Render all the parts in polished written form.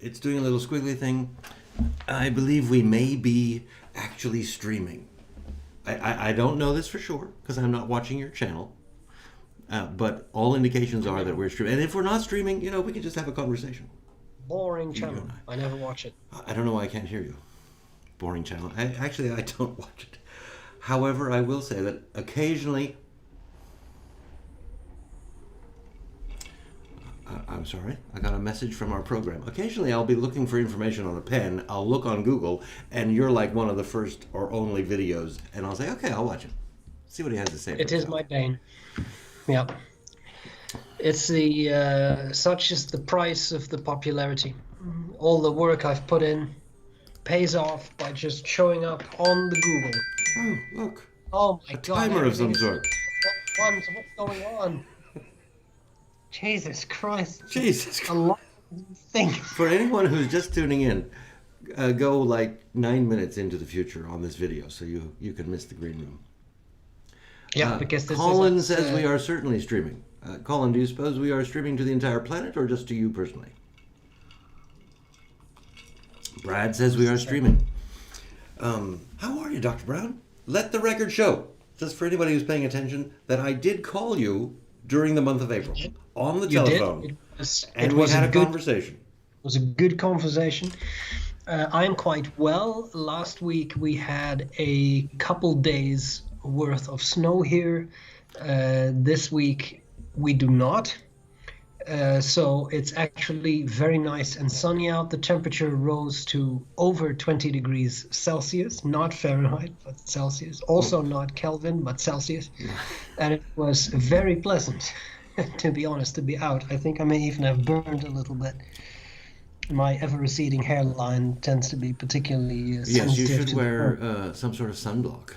it's doing a little squiggly thing. I believe we may be actually streaming. I don't know this for sure because I'm not watching your channel. But all indications are that we're streaming. And if we're not streaming, we can just have a conversation. Boring channel. I never watch it. I don't know why I can't hear you. Boring channel. I don't watch it. However, I will say that occasionally... I'm sorry. I got a message from our program. Occasionally, I'll be looking for information on a pen. I'll look on Google, and you're like one of the first or only videos. And I'll say, okay, I'll watch it. See what he has to say. It is my bane. Yeah. It's the such is the price of the popularity. All the work I've put in pays off by just showing up on the Google. Oh, look. Oh my a God. Timer of some sort. What's going on? Jesus Christ. Jesus Christ. A lot of things. For anyone who's just tuning in, go like 9 minutes into the future on this video so you can miss the green room. Yeah, because this Colin says we are certainly streaming. Colin, do you suppose we are streaming to the entire planet or just to you personally? Brad says we are streaming. How are you, Dr. Brown? Let the record show, just for anybody who's paying attention, that I did call you during the month of April on the telephone. And we had a conversation. It was a good conversation. I'm quite well. Last week we had a couple days worth of snow here. This week we do not. So it's actually very nice and sunny out. The temperature rose to over 20 degrees Celsius, not Fahrenheit, but Celsius. Also not Kelvin, but Celsius. And it was very pleasant, to be honest, to be out. I think I may even have burned a little bit. My ever-receding hairline tends to be particularly sensitive. Yes, you should wear some sort of sunblock.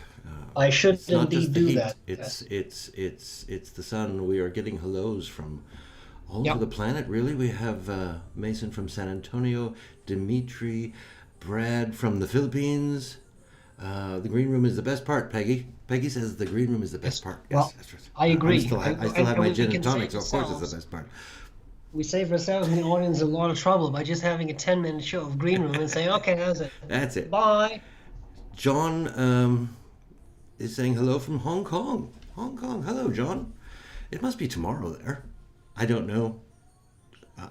I should indeed do that. It's the sun. We are getting hellos from all over the planet, really. We have Mason from San Antonio, Dimitri, Brad from the Philippines. The green room is the best part, Peggy. Peggy says the green room is the best part. Yes, well, that's right. I agree. I still have my gin and tonic, so of course it's the best part. We save ourselves and the audience a lot of trouble by just having a 10-minute show of green room and saying, okay, that's it. That's it. Bye. John is saying hello from Hong Kong. Hong Kong. Hello, John. It must be tomorrow there. I don't know.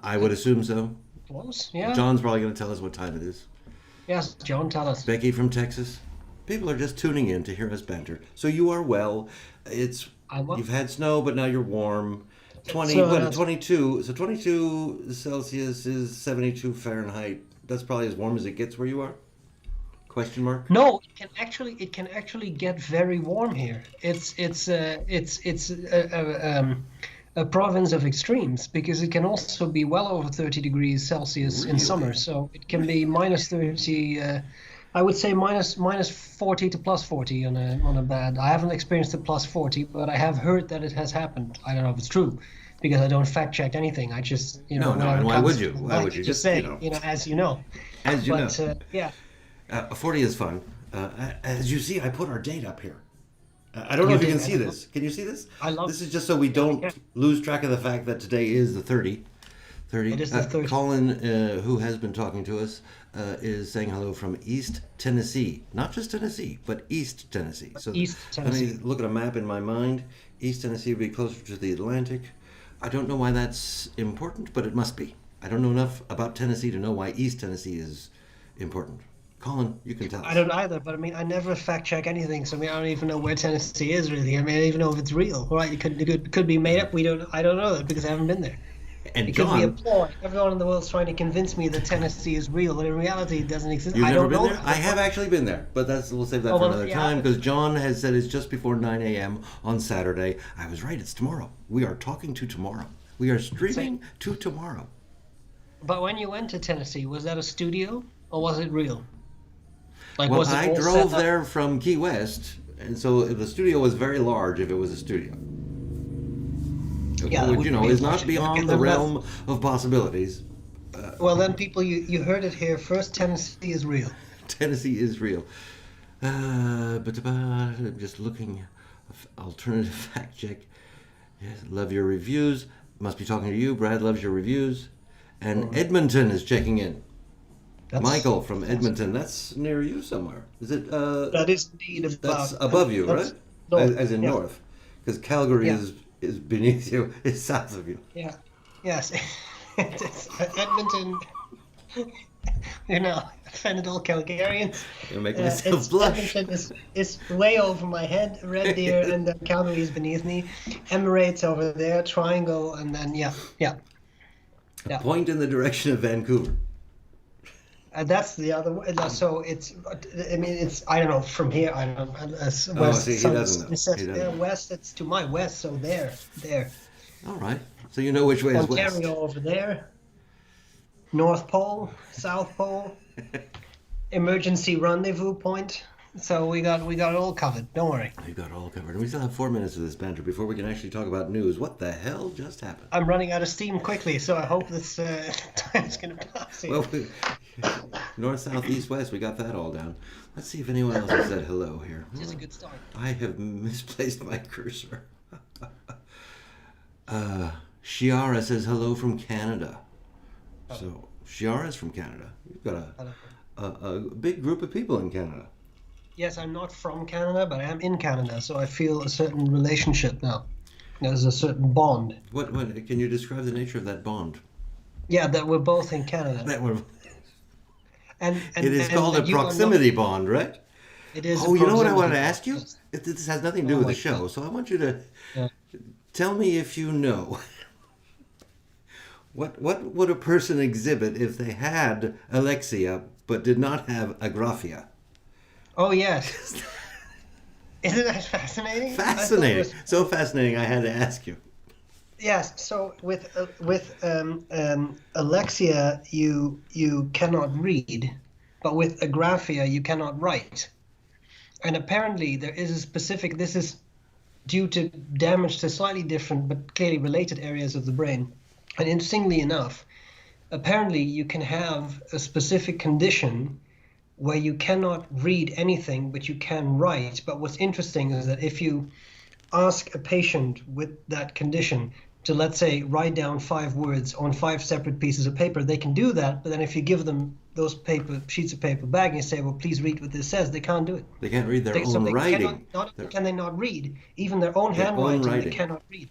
I would assume so. Close, yeah. John's probably going to tell us what time it is. Yes, John, tell us. Becky from Texas. People are just tuning in to hear us banter. So you are well. You've had snow, but now you're warm. 22. So 22 Celsius is 72 Fahrenheit. That's probably as warm as it gets where you are? Question mark? No, it can actually get very warm here. It's a province of extremes because it can also be well over 30 degrees Celsius in summer. So it can be minus 30. I would say minus 40 to plus 40 on a bad. I haven't experienced the plus 40, but I have heard that it has happened. I don't know if it's true because I don't fact check anything. I just No, and why would you? Why would you just say as you know? As you know. Yeah. 40 is fun. As you see, I put our date up here. I don't know if you can see this. Can you see this? I love this. Is just so we don't lose track of the fact that today is the 30. It is the 30. Colin, who has been talking to us, is saying hello from East Tennessee. Not just Tennessee, but East Tennessee. So East Tennessee. Let me look at a map in my mind. East Tennessee would be closer to the Atlantic. I don't know why that's important, but it must be. I don't know enough about Tennessee to know why East Tennessee is important. Colin, you can tell us. I don't either, but I never fact check anything, so I don't even know where Tennessee is really. I don't even know if it's real. Right? It could be made up. I don't know that because I haven't been there. And it John, could be a ploy. Everyone in the world's trying to convince me that Tennessee is real, but in reality it doesn't exist. You've I never don't been know there? I have actually been there, but we'll save that for another time because John has said it's just before 9 a.m. on Saturday. I was right, it's tomorrow. We are talking to tomorrow. We are streaming to tomorrow. But when you went to Tennessee, was that a studio or was it real? Well, I drove there from Key West, and so the studio was very large if it was a studio. Yeah, which, is not beyond the realm of possibilities. Well, then, people, you heard it here first. Tennessee is real. Tennessee is real. But I'm just looking. Alternative fact check. Yes, love your reviews. Must be talking to you. Brad loves your reviews. And Edmonton is checking in. That's Michael from Edmonton. That's near you somewhere. Is it? that is indeed That's about above you, right? north. As in Yeah. north, because Calgary Yeah. is beneath you. Is south of you. Yeah. Yes. It's Edmonton. You know, offended all Calgarians. You make myself blush. Edmonton is way over my head. Red Deer and then Calgary is beneath me. Emirates over there. Triangle, and then yeah. Point in the direction of Vancouver. That's the other way. So it's, I mean, it's, I don't know, from here, I don't know. West, see, he doesn't know. It says He doesn't know. west, it's to my west, so there. All right. So you know which way is west. Ontario over there. North Pole, South Pole. Emergency rendezvous point. So we got it all covered. Don't worry. We've got it all covered. And we still have 4 minutes of this banter before we can actually talk about news. What the hell just happened? I'm running out of steam quickly, so I hope this time's going to pass here. Well, north, south, east, west, we got that all down. Let's see if anyone else has said hello here. This is a good start. I have misplaced my cursor. Shiara says hello from Canada. So Shiara's from Canada. We've got a big group of people in Canada. Yes, I'm not from Canada, but I am in Canada, so I feel a certain relationship now. There's a certain bond. What can you describe the nature of that bond? Yeah, that we're both in Canada. And it is called a proximity bond, right? It is. Oh, you know what I wanted to ask you? This has nothing to do with the show, so I want you to tell me if you know. What would a person exhibit if they had alexia but did not have agraphia? Oh, yes. Isn't that fascinating? Fascinating. So fascinating, I had to ask you. Yes. So with alexia, you cannot read, but with agraphia, you cannot write. And apparently, there is a specific. This is due to damage to slightly different but clearly related areas of the brain. And interestingly enough, apparently, you can have a specific condition where you cannot read anything, but you can write. But what's interesting is that if you ask a patient with that condition to, let's say, write down 5 words on 5 separate pieces of paper, they can do that. But then if you give them those sheets of paper back and you say, well, please read what this says, they can't do it. They can't read their own writing. Not only can they not read, even their own handwriting, they cannot read.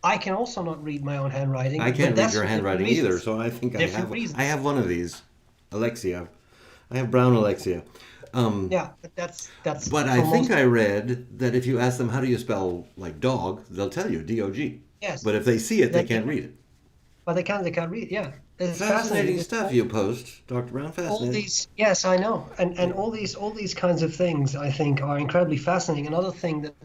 I can also not read my own handwriting. I can't read your handwriting either, so I think I have one of these. Alexia. I have brown alexia. Yeah, but that's. But I think I read that if you ask them how do you spell like dog, they'll tell you D-O-G. Yes. But if they see it, they can't read it. But they can't read. Yeah. It's fascinating stuff you post, Dr. Brown. Fascinating. All these, yes, I know, and all these kinds of things I think are incredibly fascinating. Another thing that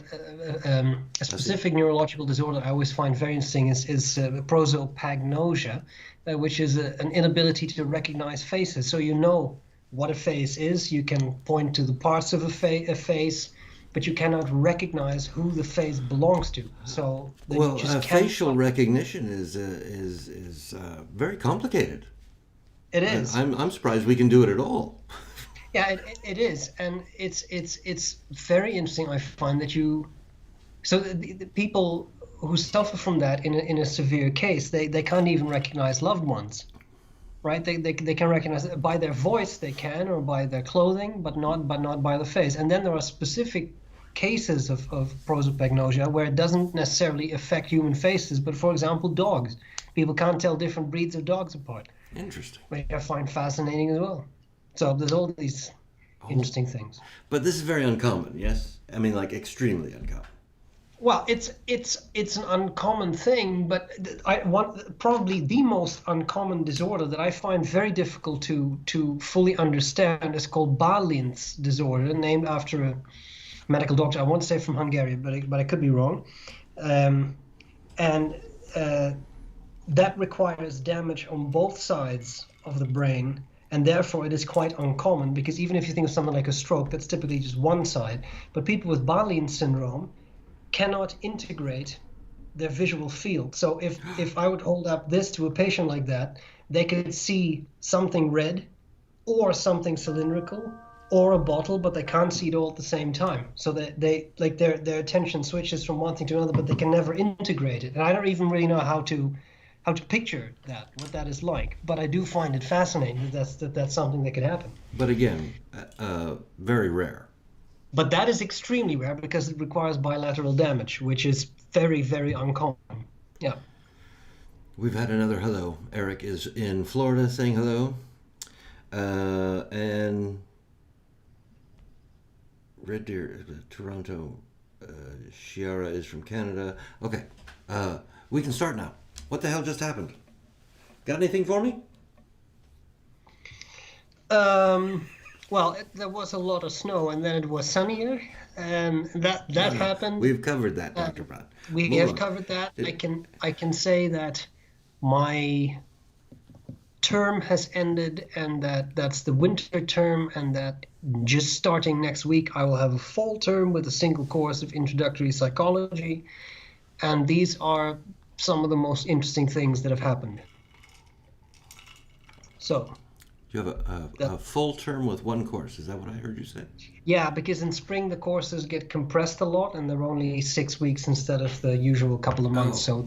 a specific neurological disorder I always find very interesting is Prozopagnosia, which is an inability to recognize faces. So you know what a face is. You can point to the parts of a face, but you cannot recognize who the face belongs to. So facial recognition is very complicated. It is. I'm surprised we can do it at all. Yeah, it is, and it's very interesting. I find that the people who suffer from that in a severe case, they can't even recognize loved ones. Right, they can recognize it by their voice, they can, or by their clothing, but not by the face. And then there are specific cases of prosopagnosia where it doesn't necessarily affect human faces, but for example, dogs. People can't tell different breeds of dogs apart. Interesting. Which I find fascinating as well. So there's all these interesting things. But this is very uncommon, yes? I mean, like extremely uncommon. Well, it's an uncommon thing, but probably the most uncommon disorder that I find very difficult to fully understand is called Balin's disorder, named after a medical doctor. I want to say from Hungary, but I could be wrong. And that requires damage on both sides of the brain, and therefore it is quite uncommon, because even if you think of something like a stroke, that's typically just one side. But people with Balin's syndrome cannot integrate their visual field. So if I would hold up this to a patient like that, they could see something red or something cylindrical or a bottle, but they can't see it all at the same time. So they like their attention switches from one thing to another, but they can never integrate it. And I don't even really know how to to picture that, what that is like. But I do find it fascinating that that's something that could happen. But again, very rare. But that is extremely rare because it requires bilateral damage, which is very, very uncommon. Yeah. We've had another hello. Eric is in Florida saying hello. And Red Deer, Toronto, Shiara is from Canada. Okay, we can start now. What the hell just happened? Got anything for me? Well, there was a lot of snow, and then it was sunnier, and that happened. We've covered that, Dr. Pratt. We have covered that. I can say that my term has ended, and that's the winter term, and that just starting next week I will have a fall term with a single course of introductory psychology, and these are some of the most interesting things that have happened. So you have a full term with one course. Is that what I heard you say? Yeah, because in spring the courses get compressed a lot, and they're only 6 weeks instead of the usual couple of months. So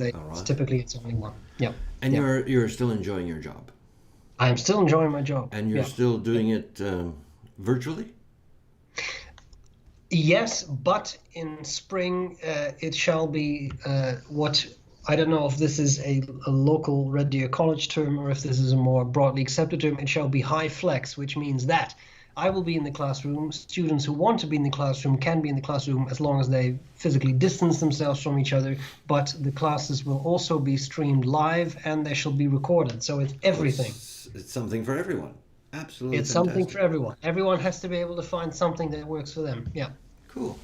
typically it's only one. Yeah. And you're still enjoying your job. I am still enjoying my job. And you're still doing it virtually? Yes, but in spring it shall be what. I don't know if this is a local Red Deer College term or if this is a more broadly accepted term. It shall be high flex, which means that I will be in the classroom. Students who want to be in the classroom can be in the classroom as long as they physically distance themselves from each other. But the classes will also be streamed live and they shall be recorded. So it's everything. It's something for everyone. Absolutely. It's something for everyone. Everyone has to be able to find something that works for them. Yeah. Cool.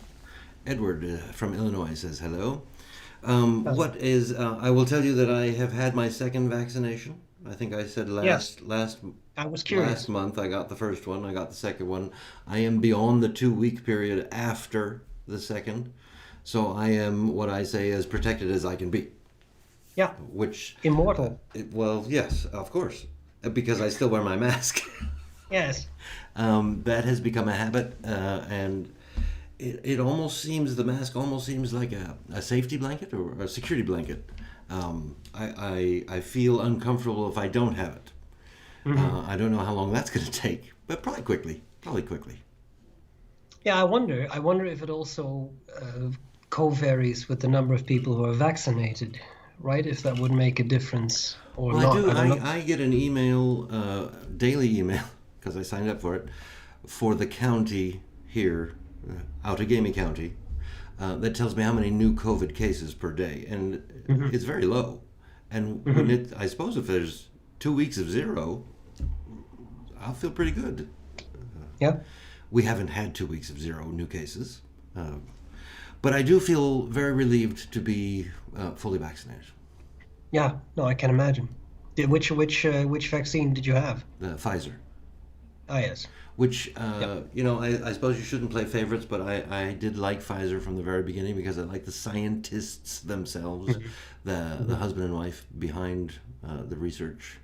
Edward from Illinois says hello. What is? I will tell you that I have had my second vaccination. I think I said last. I was curious. Last month I got the first one. I got the second one. I am beyond the 2-week period after the second, so I am what I say as protected as I can be. Yeah. Which immortal. Well, yes, of course, because I still wear my mask. Yes. That has become a habit, and. It almost seems, the mask almost seems like a safety blanket or a security blanket. I feel uncomfortable if I don't have it. I don't know how long that's going to take, but probably quickly. Yeah, I wonder if it also co-varies with the number of people who are vaccinated, right? If that would make a difference or not. I get an email, daily email, because I signed up for it, for the county here, Outagamie County, that tells me how many new COVID cases per day, and it's very low. And when I suppose if there's 2 weeks of zero, I'll feel pretty good. Yeah. We haven't had 2 weeks of zero new cases, but I do feel very relieved to be fully vaccinated. Yeah. No, I can imagine. Which vaccine did you have? Pfizer. Ah, yes. Which, I suppose you shouldn't play favorites, but I did like Pfizer from the very beginning because I like the scientists themselves, the husband and wife behind the research.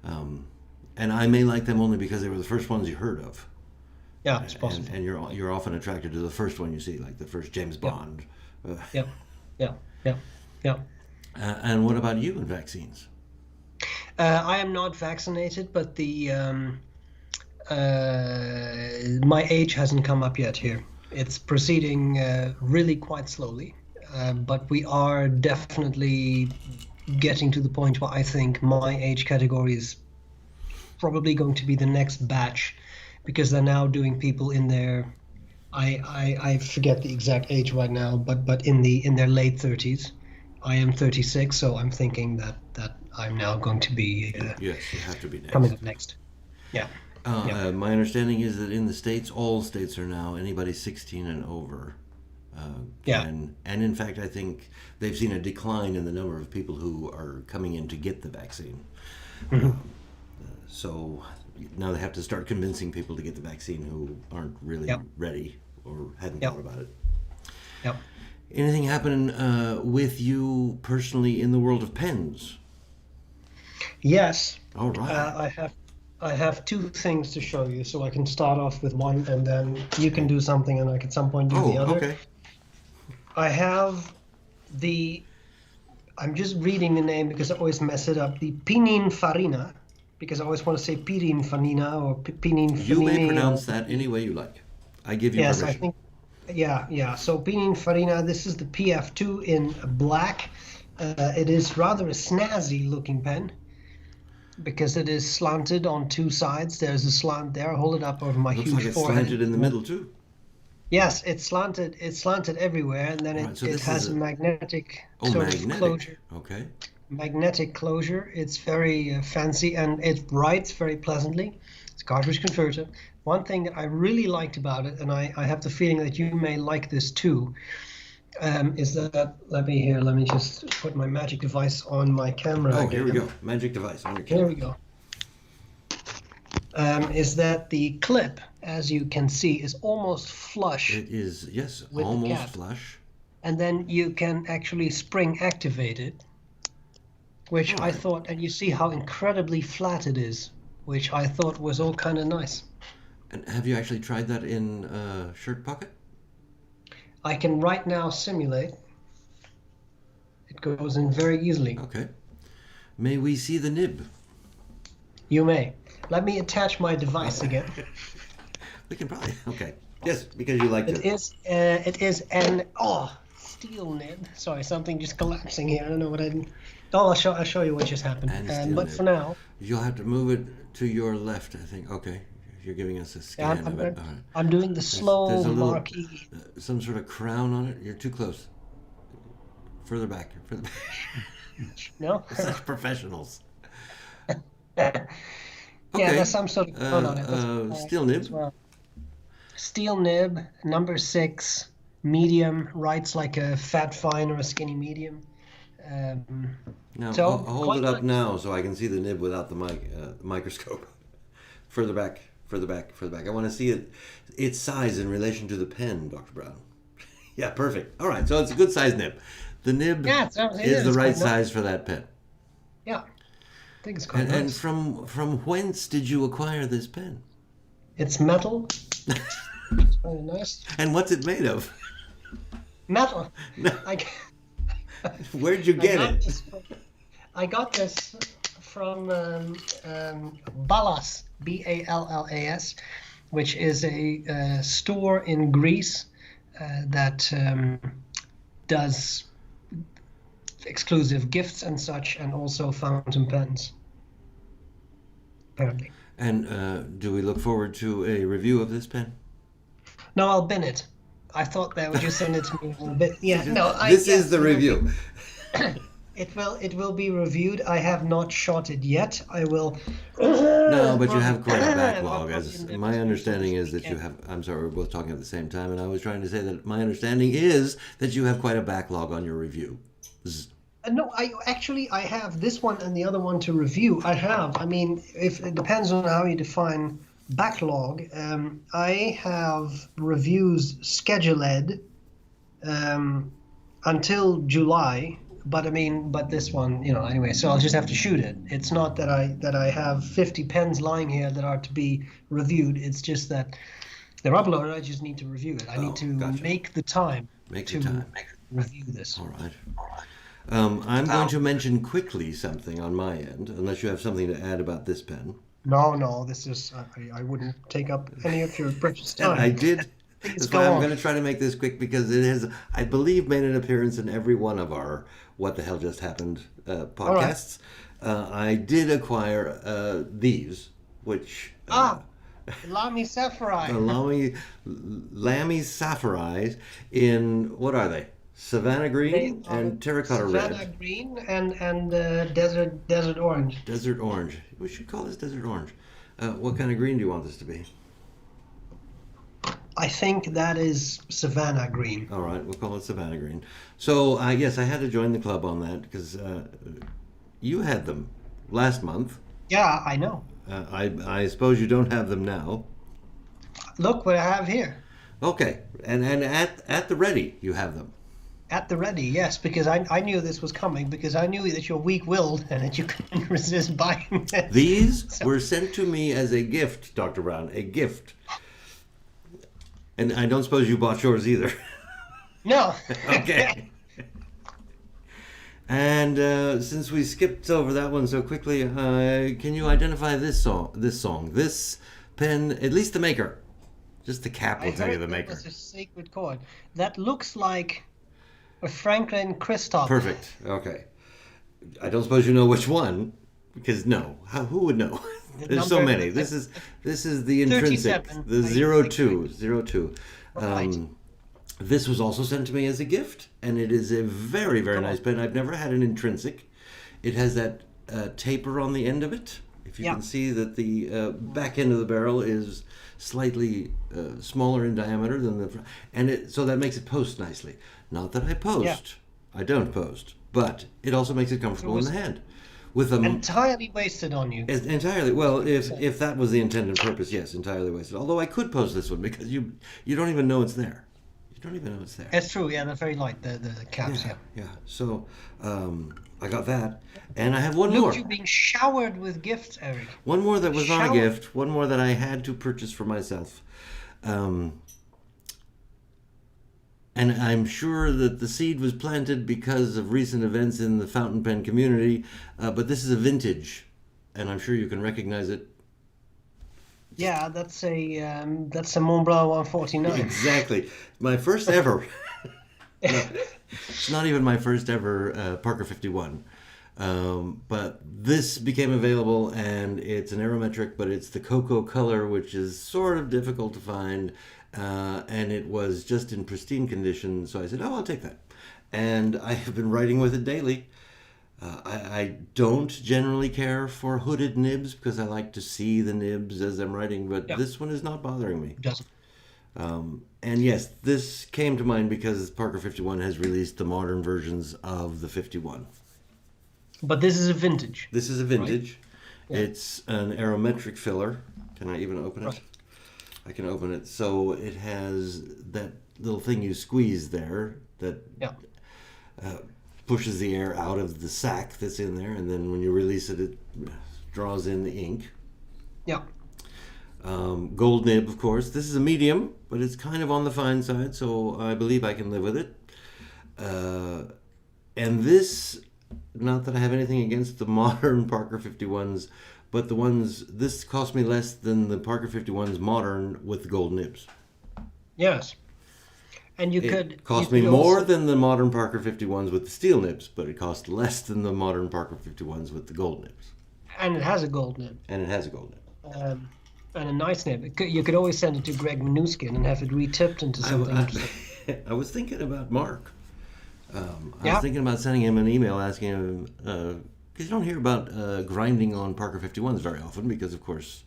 And I may like them only because they were the first ones you heard of. Yeah, it's possible. And you're often attracted to the first one you see, like the first James Bond. Yeah. And what about you and vaccines? I am not vaccinated, but my age hasn't come up yet here. It's proceeding really quite slowly, but we are definitely getting to the point where I think my age category is probably going to be the next batch, because they're now doing people in their, I forget the exact age right now, but in their late 30s. I am 36, so I'm thinking that I'm now going to be yes, you have to be next. Coming up next. Yeah. My understanding is that in the States, all states are now anybody 16 and over. And in fact, I think they've seen a decline in the number of people who are coming in to get the vaccine. So now they have to start convincing people to get the vaccine who aren't really ready or hadn't thought about it. Yep. Anything happen with you personally in the world of pens? Yes. All right. I have two things to show you, so I can start off with one, and then you can do something, and I can at some point do the other. Okay. I have the I'm just reading the name because I always mess it up. The Pininfarina, because I always want to say Pininfarina or Pininfarina. You may pronounce that any way you like. I give you yes, permission. I think. Yeah. So Pininfarina. This is the PF2 in black. It is rather a snazzy looking pen because it is slanted on two sides. There's a slant there. I'll hold it up over my Looks huge like it's forehead. slanted in the middle too. Yes, it's slanted. It's slanted everywhere, and then Right, so it this has is a magnetic Oh, sort of magnetic. closure. Okay. Magnetic closure. It's very fancy, and it writes very pleasantly. It's cartridge converter. One thing that I really liked about it, and I have the feeling that you may like this too, is that let me just put my magic device on my camera Oh, again. here we go. Magic device on your Here camera. we go. Is that the clip, as you can see, is almost flush. It is, yes, With the almost cap. flush. And then you can actually spring activate it, which I Alright. thought, and you see how incredibly flat it is, which I thought was all kind of nice. And have you actually tried that in shirt pocket? I can right now simulate. It goes in very easily. Okay. May we see the nib? You may. Let me attach my device again. We can probably. Okay. Yes, because you liked It it. is an steel nib. Sorry, something just collapsing here. I don't know what I did. Oh, I'll show you what just happened. And steel But nib. for now, You'll have to move it to your left, I think. Okay. You're giving us a scan of it. All right. I'm doing the slow there's a little- marquee. Some sort of crown on it. You're too close. Further back. Further back. No? Such professionals. Yeah, there's some sort of crown on it. That's Steel nib. as well. Steel nib, number 6, medium, writes like a fat fine or a skinny medium. Now, So, I'll hold quite it up nice. now so I can see the nib without the microscope. Further back, further back, further back. I want to see its size in relation to the pen, Dr. Brown. Yeah, perfect. All right, so it's a good size nib. The nib Yeah, it is the is right quite nice. size for that pen. Yeah, I think it's quite And nice. from whence did you acquire this pen? It's metal. It's very nice. And what's it made of? Metal. No. I, Where'd you get it? I got this from Ballas, Ballas, which is a store in Greece that does exclusive gifts and such, and also fountain pens. Apparently. And do we look forward to a review of this pen? No, I'll bin it. I thought they would just send it to me a little bit. Yeah, no. This is the review. It will be reviewed. I have not shot it yet. I will. No, but you have quite a I'll backlog. put As it in my there. understanding is that you have. I'm sorry, we're both talking at the same time, and I was trying to say that my understanding is that you have quite a backlog on your review. No, I have this one and the other one to review. I have. I mean, if it depends on how you define backlog. I have reviews scheduled until July. But this one, anyway. So I'll just have to shoot it. It's not that I have 50 pens lying here that are to be reviewed. It's just that they're uploaded. I just need to review it. I need to gotcha. make the time Make to the time. review this. All right. I'm going to mention quickly something on my end, unless you have something to add about this pen. No, this is. I wouldn't take up any of your precious time. And I did. Please That's go why I'm on. going to try to make this quick because it has, I believe, made an appearance in every one of our What the Hell Just Happened podcasts. I did acquire these, which Lamy Sapphire. Lamy Sapphires in, what are they? Savannah green and terracotta Savannah red. green and desert orange. Desert orange. We should call this desert orange. What kind of green do you want this to be? I think that is Savannah green. All right, we'll call it Savannah green. So, yes, I had to join the club on that because you had them last month. Yeah, I know. I suppose you don't have them now. Look what I have here. Okay, and at the ready, you have them. At the ready, yes, because I knew this was coming, because I knew that you're weak-willed and that you couldn't resist buying it. These were sent to me as a gift, Dr. Brown, a gift. And I don't suppose you bought yours either. No. Okay. And since we skipped over that one so quickly, can you identify this song? This pen, at least the maker. Just the cap I will tell you heard the that maker. was a sacred chord. That looks like a Franklin Christoph. Perfect. Okay. I don't suppose you know which one, because no. Who would know? The There's so number many. This is the intrinsic, 37. the I 02, 02. Right. This was also sent to me as a gift, and it is a very, very nice pen. I've never had an intrinsic. It has that taper on the end of it. If you Yeah. can see that the back end of the barrel is slightly smaller in diameter than the front, and so that makes it post nicely. Not that I post. I don't post, but it also makes it comfortable in the hand. With a Entirely wasted on you. entirely well, if that was the intended purpose, yes, entirely wasted. Although I could post this one because you don't even know it's there. You don't even know it's there. It's true, yeah, they're very light, the caps, yeah. Yeah. So I got that, and I have one more. Look, you being showered with gifts, Eric. One more that was not a Shower- gift. One more that I had to purchase for myself. And I'm sure that the seed was planted because of recent events in the fountain pen community. But this is a vintage, and I'm sure you can recognize it. Yeah, that's a Mont Blanc 149. Exactly. My first ever. No, it's not even my first ever Parker 51. But this became available, and it's an aerometric, but it's the cocoa color, which is sort of difficult to find. And it was just in pristine condition, so I said, "Oh, I'll take that." And I have been writing with it daily. I don't generally care for hooded nibs because I like to see the nibs as I'm writing, but this one is not bothering me. Doesn't. And yes, this came to mind because Parker 51 has released the modern versions of the 51. But this is a vintage. This is a vintage. Yeah. It's an aerometric filler. Can I even open it? Right. I can open it. So it has that little thing you squeeze there that Yeah. pushes the air out of the sac that's in there, and then when you release it, it draws in the ink. Yeah. Gold nib, of course. This is a medium, but it's kind of on the fine side, so I believe I can live with it. And this, not that I have anything against the modern Parker 51s, but this cost me less than the Parker 51s modern with the gold nibs. Yes. And you It could cost you me could more also- than the modern Parker 51s with the steel nibs, but it cost less than the modern Parker 51s with the gold nibs. and it has a gold nib. And it has a gold nib. And a nice nib. You could always send it to Greg Manuskin and have it retipped into something interesting. I was thinking about Mark. I Yeah. was thinking about sending him an email asking him, because you don't hear about grinding on Parker 51s very often, because of course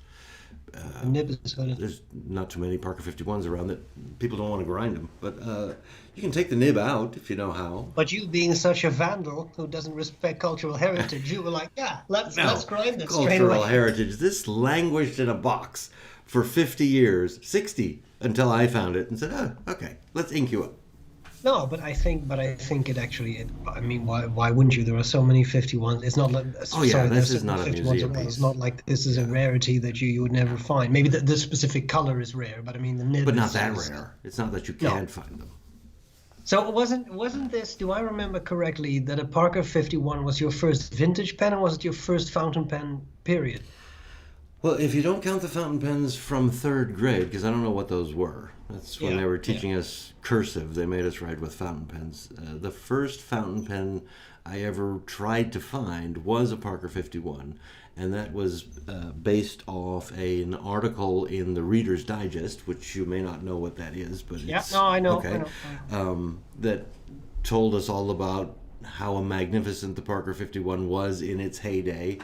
Nib is hooded. there's not too many Parker 51s around that people don't want to grind them. But you can take the nib out if you know how. But you being such a vandal who doesn't respect cultural heritage, you were like, yeah, let's grind this straight Cultural away. heritage. This languished in a box for 50 years, 60, until I found it and said, "Oh, okay, let's ink you up." No, but I think it actually. I mean, why wouldn't you? There are so many 51s. It's not like. Oh, yeah, sorry, this there's is not a 51s museum around. piece. It's not like this is a rarity that you would never find. Maybe the specific color is rare, but I mean the nib. But not is- that is- rare. It's not that you No. can't find them. So wasn't this? Do I remember correctly that a Parker 51 was your first vintage pen, or was it your first fountain pen? Period. Well, if you don't count the fountain pens from third grade, because I don't know what those were. That's when Yeah, they were teaching us cursive. They made us write with fountain pens. The first fountain pen I ever tried to find was a Parker 51, and that was based off an article in the Reader's Digest, which you may not know what that is, but Yeah, it's no, I know. okay. I know. That told us all about how magnificent the Parker 51 was in its heyday.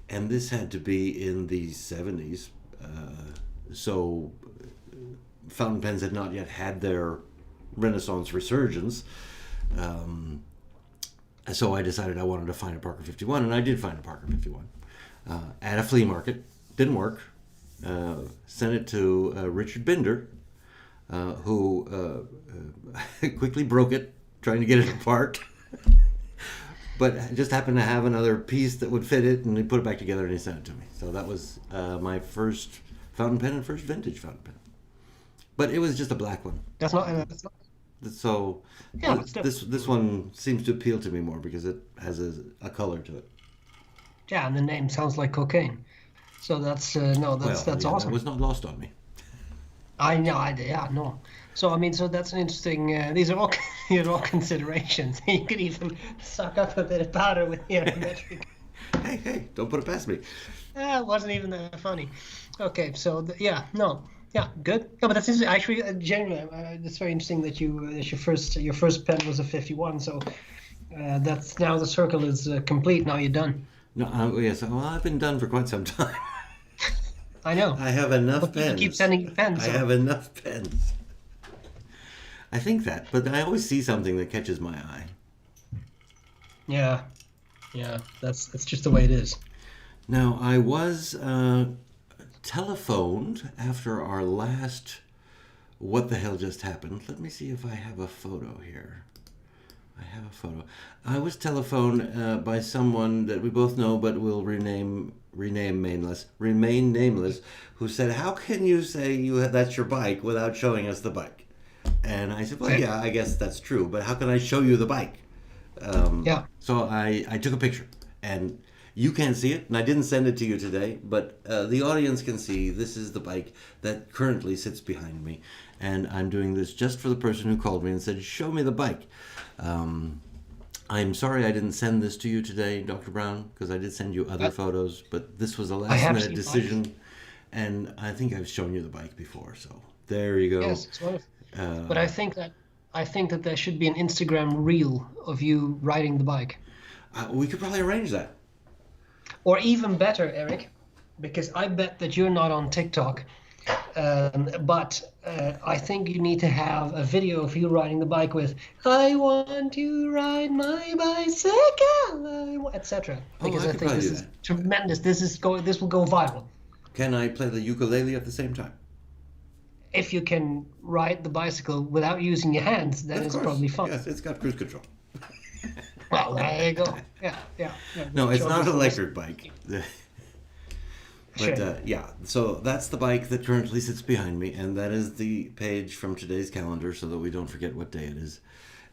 And this had to be in the 70s. So fountain pens had not yet had their Renaissance resurgence. So I decided I wanted to find a Parker 51, and I did find a Parker 51 at a flea market. Didn't work. Sent it to Richard Binder, who quickly broke it trying to get it apart. But just happened to have another piece that would fit it, and he put it back together and he sent it to me. So that was my first fountain pen and first vintage fountain pen. But it was just a black one. That's not. So Yeah, it's this one seems to appeal to me more because it has a color to it. yeah, and the name sounds like cocaine. So that's no, Well, that's yeah, that awesome. was not lost on me. I know, yeah, no. So I mean, so that's an interesting. These are all these are all considerations. You could even suck up a bit of powder with the aromatic. Hey, don't put it past me. It wasn't even that funny. Okay, so yeah, no, yeah, good. No, but that's interesting. Actually, genuinely, it's very interesting that that your first pen was a 51. So that's now the circle is complete. Now you're done. No, yes, well, I've been done for quite some time. I know, I have enough but people keep pens. sending you pens. I So have enough pens. I think that, but I always see something that catches my eye. yeah, yeah, that's just the way it is. Now, I was telephoned after our last What the Hell Just Happened. Let me see if I have a photo here. I have a photo. I was telephoned by someone that we both know, but will remain nameless, who said, "How can you say that's your bike without showing us the bike?" And I said, "Well, Okay. yeah, I guess that's true, but how can I show you the bike?" Yeah. So I took a picture, and you can't see it, and I didn't send it to you today, but the audience can see this is the bike that currently sits behind me, and I'm doing this just for the person who called me and said, "Show me the bike." I'm sorry I didn't send this to you today, Dr. Brown, because I did send you other photos, but this was a I have last-minute seen decision, and I think I've shown you the bike before, so there you go. Yes, it's wonderful. But I think that there should be an Instagram reel of you riding the bike. We could probably arrange that. Or even better, Eric, because I bet that you're not on TikTok. But I think you need to have a video of you riding the bike with "I want to ride my bicycle," etc. Because I I could think probably this do is that. tremendous. This will go viral. Can I play the ukulele at the same time? If you can ride the bicycle without using your hands, then Of it's course. probably fun. Yes, it's got cruise control. Well, there you go. Yeah, yeah. No, it's Show not me an some- electric bike. But Sure. yeah, so that's the bike that currently sits behind me, and that is the page from today's calendar so that we don't forget what day it is.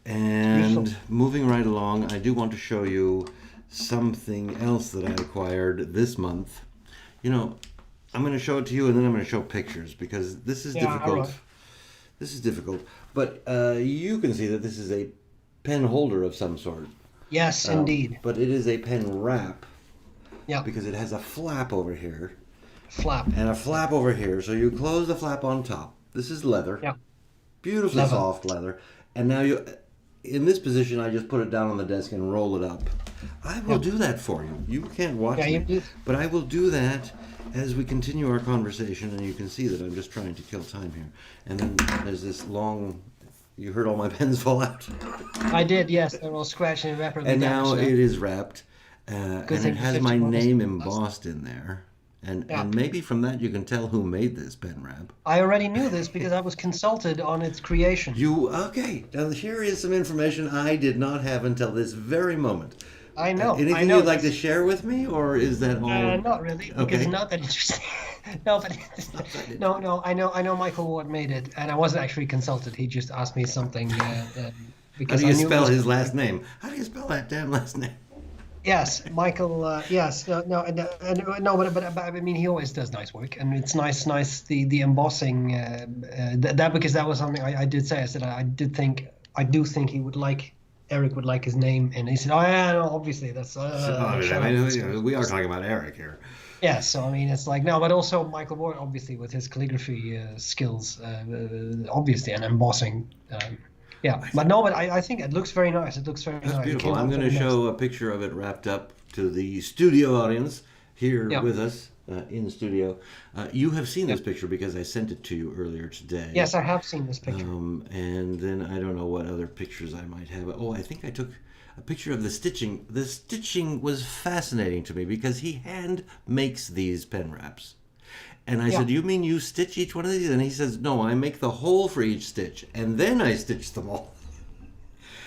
And Beautiful. moving right along, I do want to show you something else that I acquired this month. You know, I'm going to show it to you, and then I'm going to show pictures because this is Yeah, difficult. alright. This is difficult, but you can see that this is a pen holder of some sort. Yes, indeed. But it is a pen wrap Yeah, because it has a flap over here flap. and a flap over here. So you close the flap on top. This is leather. Yeah. Beautifully Leather. soft leather. And now in this position, I just put it down on the desk and roll it up. I will do that for you. You can't watch Yeah, me, you do. but I will do that as we continue our conversation, and you can see that I'm just trying to kill time here. And then there's this long. You heard all my pens fall out. I did, yes. They're all scratched and irreparably And now damaged. it is wrapped, and thing it for has 50 my bucks. name embossed in there. And Yeah. and maybe from that you can tell who made this pen wrap. I already knew this because I was consulted on its creation. Okay? Now here is some information I did not have until this very moment. I know. Anything I know you'd like to this. share with me, or is that all? Not really, because Okay. it's not that interesting. No, but no. I know Michael Ward made it, and I wasn't actually consulted. He just asked me something How because do you I knew it spell was- his last name? How do you spell that damn last name? Yes, Michael. Yes, no, but I mean, he always does nice work, and it's nice. The embossing that because that was something I did say. I said I do think he would like. Eric would like his name, and he said, "Oh yeah, no, obviously that's." We are talking about Eric here. Yeah, so I mean, it's like no, but also Michael Ward, obviously with his calligraphy skills, obviously, and embossing. But I think it looks very nice. It looks very That's nice. beautiful. I'm going to show a picture of it wrapped up to the studio audience here Yeah. with us in studio. You have seen this picture because I sent it to you earlier today. Yes, I have seen this picture. And then I don't know what other pictures I might have. Oh, I think I took a picture of the stitching. The stitching was fascinating to me because he hand makes these pen wraps. And I said, "You mean you stitch each one of these?" And he says, "No, I make the hole for each stitch, and then I stitch them all."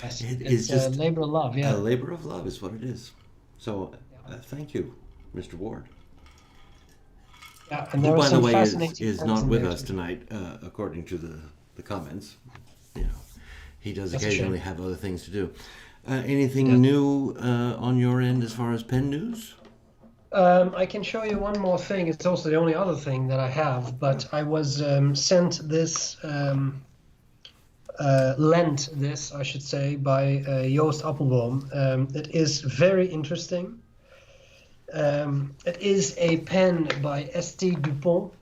Yes, It it's is just a labor of love. Yeah. A labor of love is what it is. So, thank you, Mr. Ward. Yeah, and Who, there are by the some way, fascinating is pens not in with there us too. tonight, according to the comments. You know, He does That's occasionally have other things to do. Anything new on your end as far as pen news? I can show you one more thing. It's also the only other thing that I have, but I was sent this, lent this, I should say, by Joost Appelboom. It is very interesting. It is a pen by St. Dupont.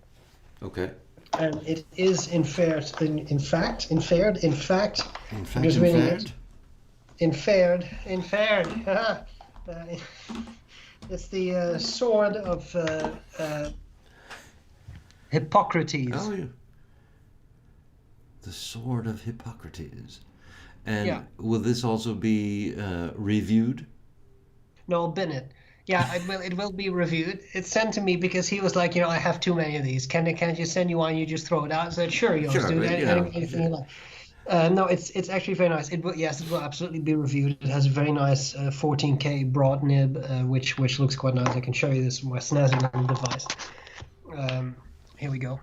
Okay. And it is in fact, it's the sword of Hippocrates. Oh, yeah. The sword of Hippocrates. And will this also be reviewed? No, Bennett. Yeah, it will be reviewed. It's sent to me because he was like, I have too many of these. Can I just send you one? You just throw it out. I said, sure, you'll do anything you like. No, it's actually very nice. It will absolutely be reviewed. It has a very nice 14K broad nib, which looks quite nice. I can show you this with my snazzy little device. Here we go.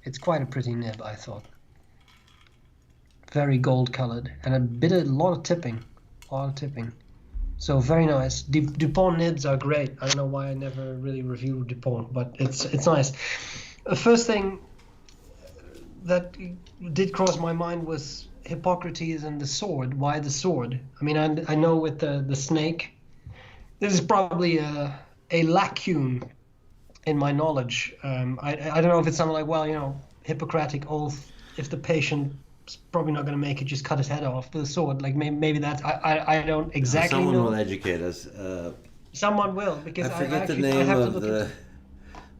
It's quite a pretty nib, I thought. Very gold colored and a lot of tipping. So very nice. Dupont nibs are great. I don't know why I never really reviewed Dupont, but it's nice. The first thing that did cross my mind was Hippocrates and the sword. Why the sword? I mean, I know with the snake, this is probably a lacune in my knowledge. I don't know if it's something like, Hippocratic oath, if the patient probably not going to make it, just cut his head off with a sword. Like maybe that's I don't exactly know. Someone will educate us. Someone will, because I forget the name of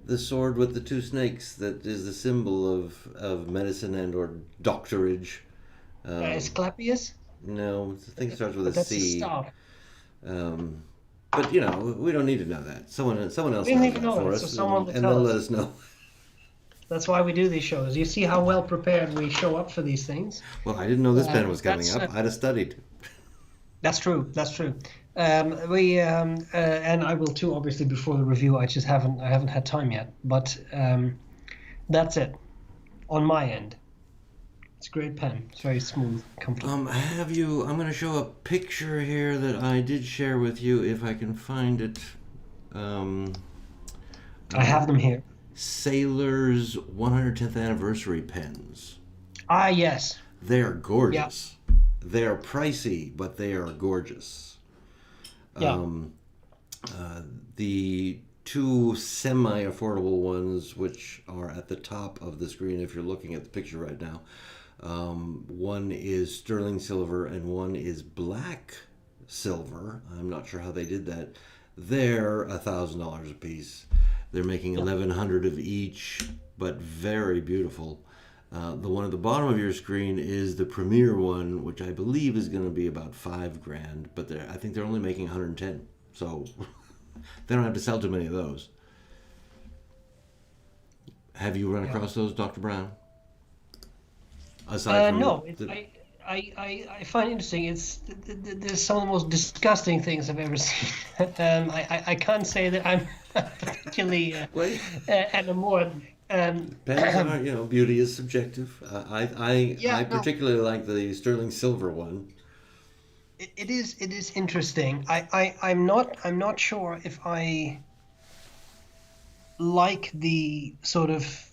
the sword with the two snakes that is the symbol of medicine and or doctorage. Asclepius? No, the thing starts with a that's C. A staff. But we don't need to know that. Someone else knows that for us, so and they'll let us know. That's why we do these shows. You see how well prepared we show up for these things. Well, I didn't know this pen was coming up. I'd have studied. That's true. We and I will too, obviously, before the review. I haven't had time yet. But that's it on my end. It's a great pen. It's very smooth, comfortable. I'm going to show a picture here that I did share with you if I can find it. I have them here. Sailor's 110th anniversary pens. Ah, yes. They are gorgeous. Yeah. They are pricey, but they are gorgeous. Yeah. The two semi-affordable ones, which are at the top of the screen if you're looking at the picture right now, one is sterling silver and one is black silver. I'm not sure how they did that. They're $1,000 a piece. They're making 1,100 of each, but very beautiful. The one at the bottom of your screen is the premier one, which I believe is going to be about $5,000, but I think they're only making 110, so they don't have to sell too many of those. Have you run across those, Dr. Brown? Aside from no, I find it interesting. There's some of the most disgusting things I've ever seen. I can't say that I'm particularly enamored. Pens are, beauty is subjective. I particularly like the sterling silver one. It is interesting. I'm not sure if I like the sort of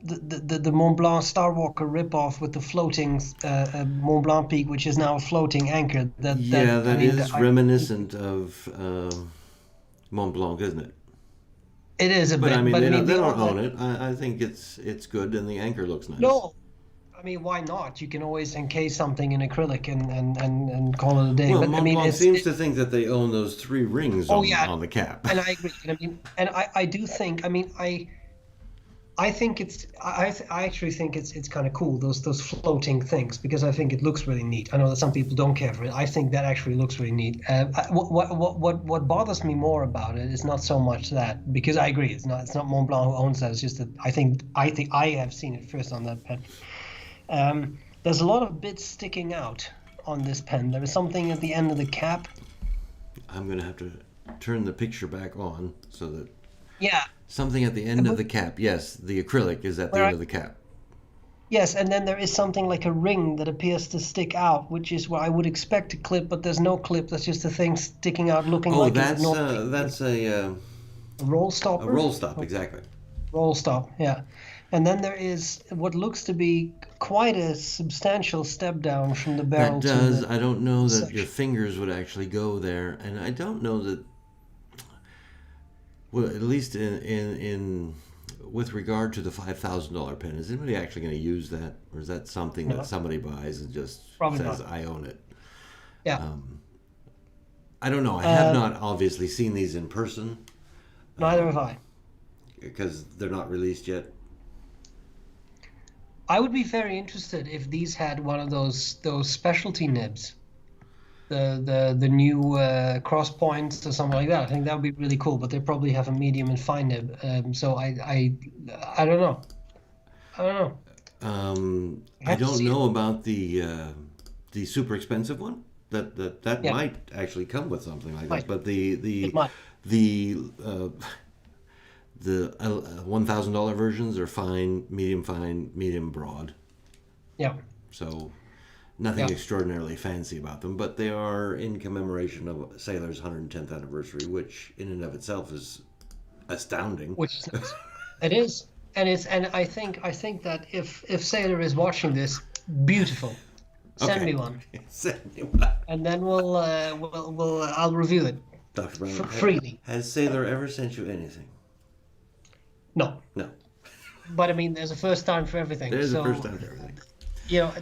the Mont Blanc Star Walker ripoff with the floating Mont Blanc peak, which is now a floating anchor. That is reminiscent of Mont Blanc, isn't it? It is a bit. But they don't own it. I think it's good, and the anchor looks nice. No, I mean, why not? You can always encase something in acrylic and call it a day. Well, but Mont Blanc seems to think that they own those 3 rings on the cap. And I agree. I do think. I think I actually think it's kind of cool, those floating things, because I think it looks really neat. I know that some people don't care for it. I think that actually looks really neat. What bothers me more about it is not so much that, because I agree, it's not Mont Blanc who owns that. It's just that I think I have seen it first on that pen. There's a lot of bits sticking out on this pen. There is something at the end of the cap. I'm gonna have to turn the picture back on so that. Yeah. Something at the end of the cap. Yes, the acrylic is at the end of the cap. Yes, and then there is something like a ring that appears to stick out, which is what I would expect a clip, but there's no clip. That's just a thing sticking out, looking Oh, like it would normally that's a roll a stopper. roll stop, exactly. Roll stop, yeah. And then there is what looks to be quite a substantial step down from the That barrel to does. the I don't know that your section. fingers would actually go there, and I don't know that. Well, at least in with regard to the $5,000 pen, is anybody actually going to use that, or is that something that No, somebody buys and just probably says, not. "I own it"? Yeah. Um, I don't know. I have Uh, not obviously seen these in person Neither have I. because they're not released yet. I would be very interested if these had one of those specialty nibs, the new cross points or something like that. I think that would be really cool. But they probably have a medium and fine nib. So I don't know. I don't know. I I have to don't see it. know about the super expensive one. That Yeah, might actually come with something like that. might. But It might. the $1,000 versions are fine, medium, broad. Yeah. So nothing Yeah. extraordinarily fancy about them, but they are in commemoration of Sailor's 110th anniversary, which in and of itself is astounding. Which is nice. It is, and I think that if Sailor is watching this, beautiful. Send Okay. me one, Anyway, and then we'll I'll review it Dr. Brown, freely. has Sailor ever sent you anything? No, No. but I mean, there's a first time for everything. There's the So first time for everything.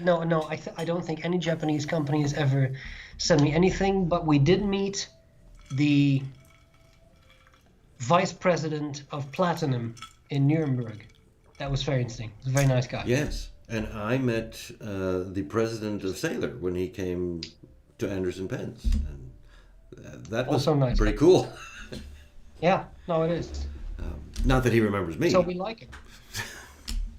no, I don't think any Japanese company has ever sent me anything. But we did meet the vice president of Platinum in Nuremberg. That was very interesting. He's a very nice guy. Yes. And I met the president of Sailor when he came to Anderson Pens. And that was Also nice. pretty cool. Yeah, no, it is. Not that he remembers me, So we like it.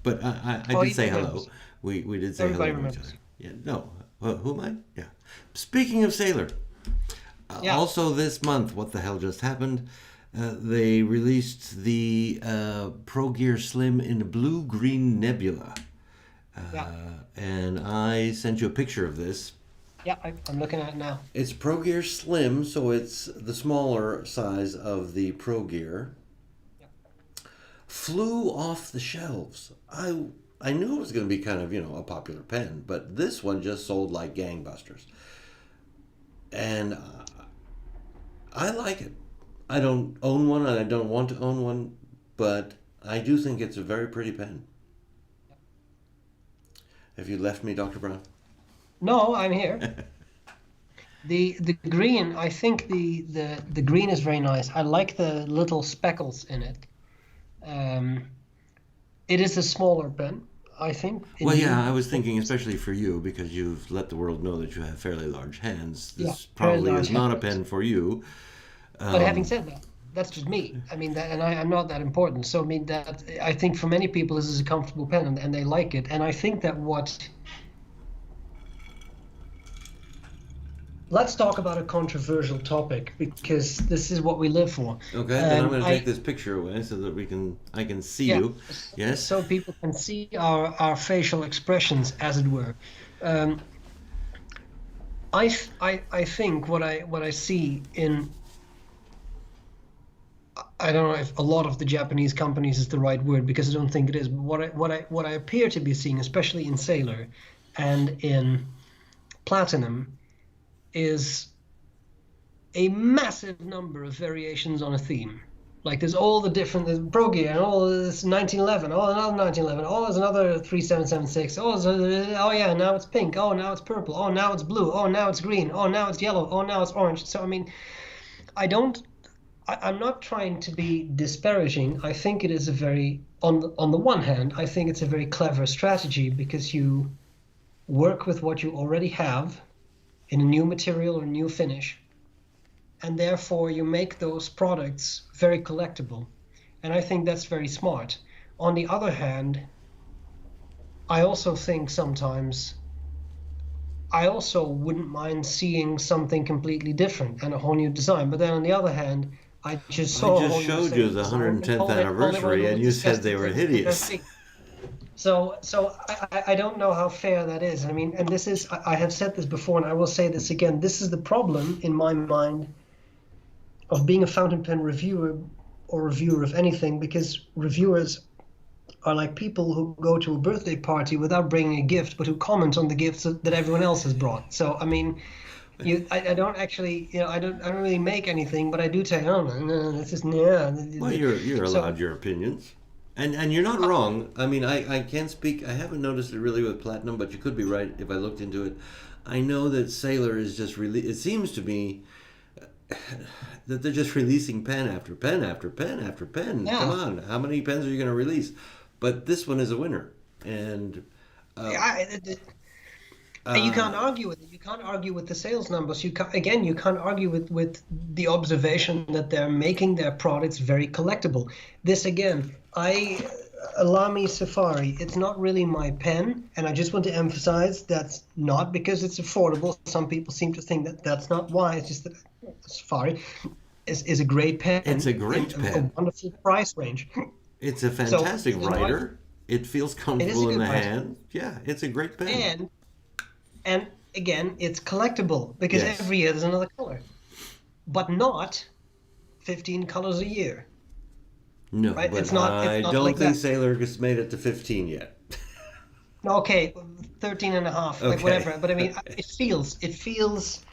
but I Oh, did he say hello. remembers. We did say Everybody hello to each remembers. other. Yeah, no. Who am I? Yeah. Speaking of Sailor, Yeah. also this month, what the hell just happened? They released the Pro Gear Slim in blue-green nebula. Yeah. And I sent you a picture of this. Yeah, I'm looking at it now. It's Pro Gear Slim, so it's the smaller size of the Pro Gear. Yeah. Flew off the shelves. I knew it was going to be kind of, a popular pen, but this one just sold like gangbusters. And I like it. I don't own one and I don't want to own one, but I do think it's a very pretty pen. Have you left me, Dr. Brown? No, I'm here. The green, I think the green is very nice. I like the little speckles in it. It is a smaller pen, I think. Well, indeed. yeah, I was thinking, especially for you, because you've let the world know that you have fairly large hands. Yeah, This very probably large is not a hands. pen for you. But having said that, that's just me. I mean, that, and I'm not that important. So I mean, that I think for many people this is a comfortable pen, and they like it. And I think that what let's talk about a controversial topic because this is what we live for. Okay, then I'm going to I take this picture away so that I can see yeah, you. Yes. so people can see our facial expressions, as it were. I think what I see in I don't know if a lot of the Japanese companies is the right word because I don't think it is. But what I appear to be seeing, especially in Sailor and in Platinum, is a massive number of variations on a theme. Like there's all the different there's Pro Gear and all this 1911, oh another 1911, oh there's another 3776, oh yeah now it's pink, oh now it's purple, oh now it's blue, oh now it's green, oh now it's yellow, oh now it's orange. So I mean, I'm not trying to be disparaging. I think it is a very on the one hand, I think it's a very clever strategy because you work with what you already have in a new material or new finish, and therefore you make those products very collectible. And I think that's very smart. On the other hand, I also think sometimes I also wouldn't mind seeing something completely different and a whole new design. But then on the other hand, I just saw I a just whole new showed you the design and 110th all they anniversary, wanted and was you just said they were hideous. So I don't know how fair that is. I mean, and this is, I have said this before, and I will say this again. This is the problem in my mind of being a fountain pen reviewer or reviewer of anything, because reviewers are like people who go to a birthday party without bringing a gift, but who comment on the gifts that everyone else has brought. So I mean, I don't actually, I don't really make anything, but I do say, oh no, this is yeah. Well, you're So allowed your opinions. And you're not wrong. I mean, I can't speak. I haven't noticed it really with platinum, but you could be right if I looked into it. I know that Sailor is just really. It seems to me that they're just releasing pen after pen after pen after pen. Come yeah, on, how many pens are you going to release? But this one is a winner, and uh, yeah. And you uh, can't argue with it. You can't argue with the sales numbers. You can't argue with the observation that they're making their products very collectible. This again, Alami Safari. It's not really my pen, and I just want to emphasize that's not because it's affordable. Some people seem to think that that's not why. It's just that Safari is a great pen it's a in great a pen. wonderful price range. It's a So fantastic in my, writer. It feels it is a comfortable in good the writer, hand. Yeah, it's a great pen. and and again, it's collectible because Yes. every year there's another color, but not 15 colors a year, No, right? but It's I not don't like think that. Sailor has made it to 15 yet. No, okay, 13 and a half, like Okay. whatever. But I mean, it feels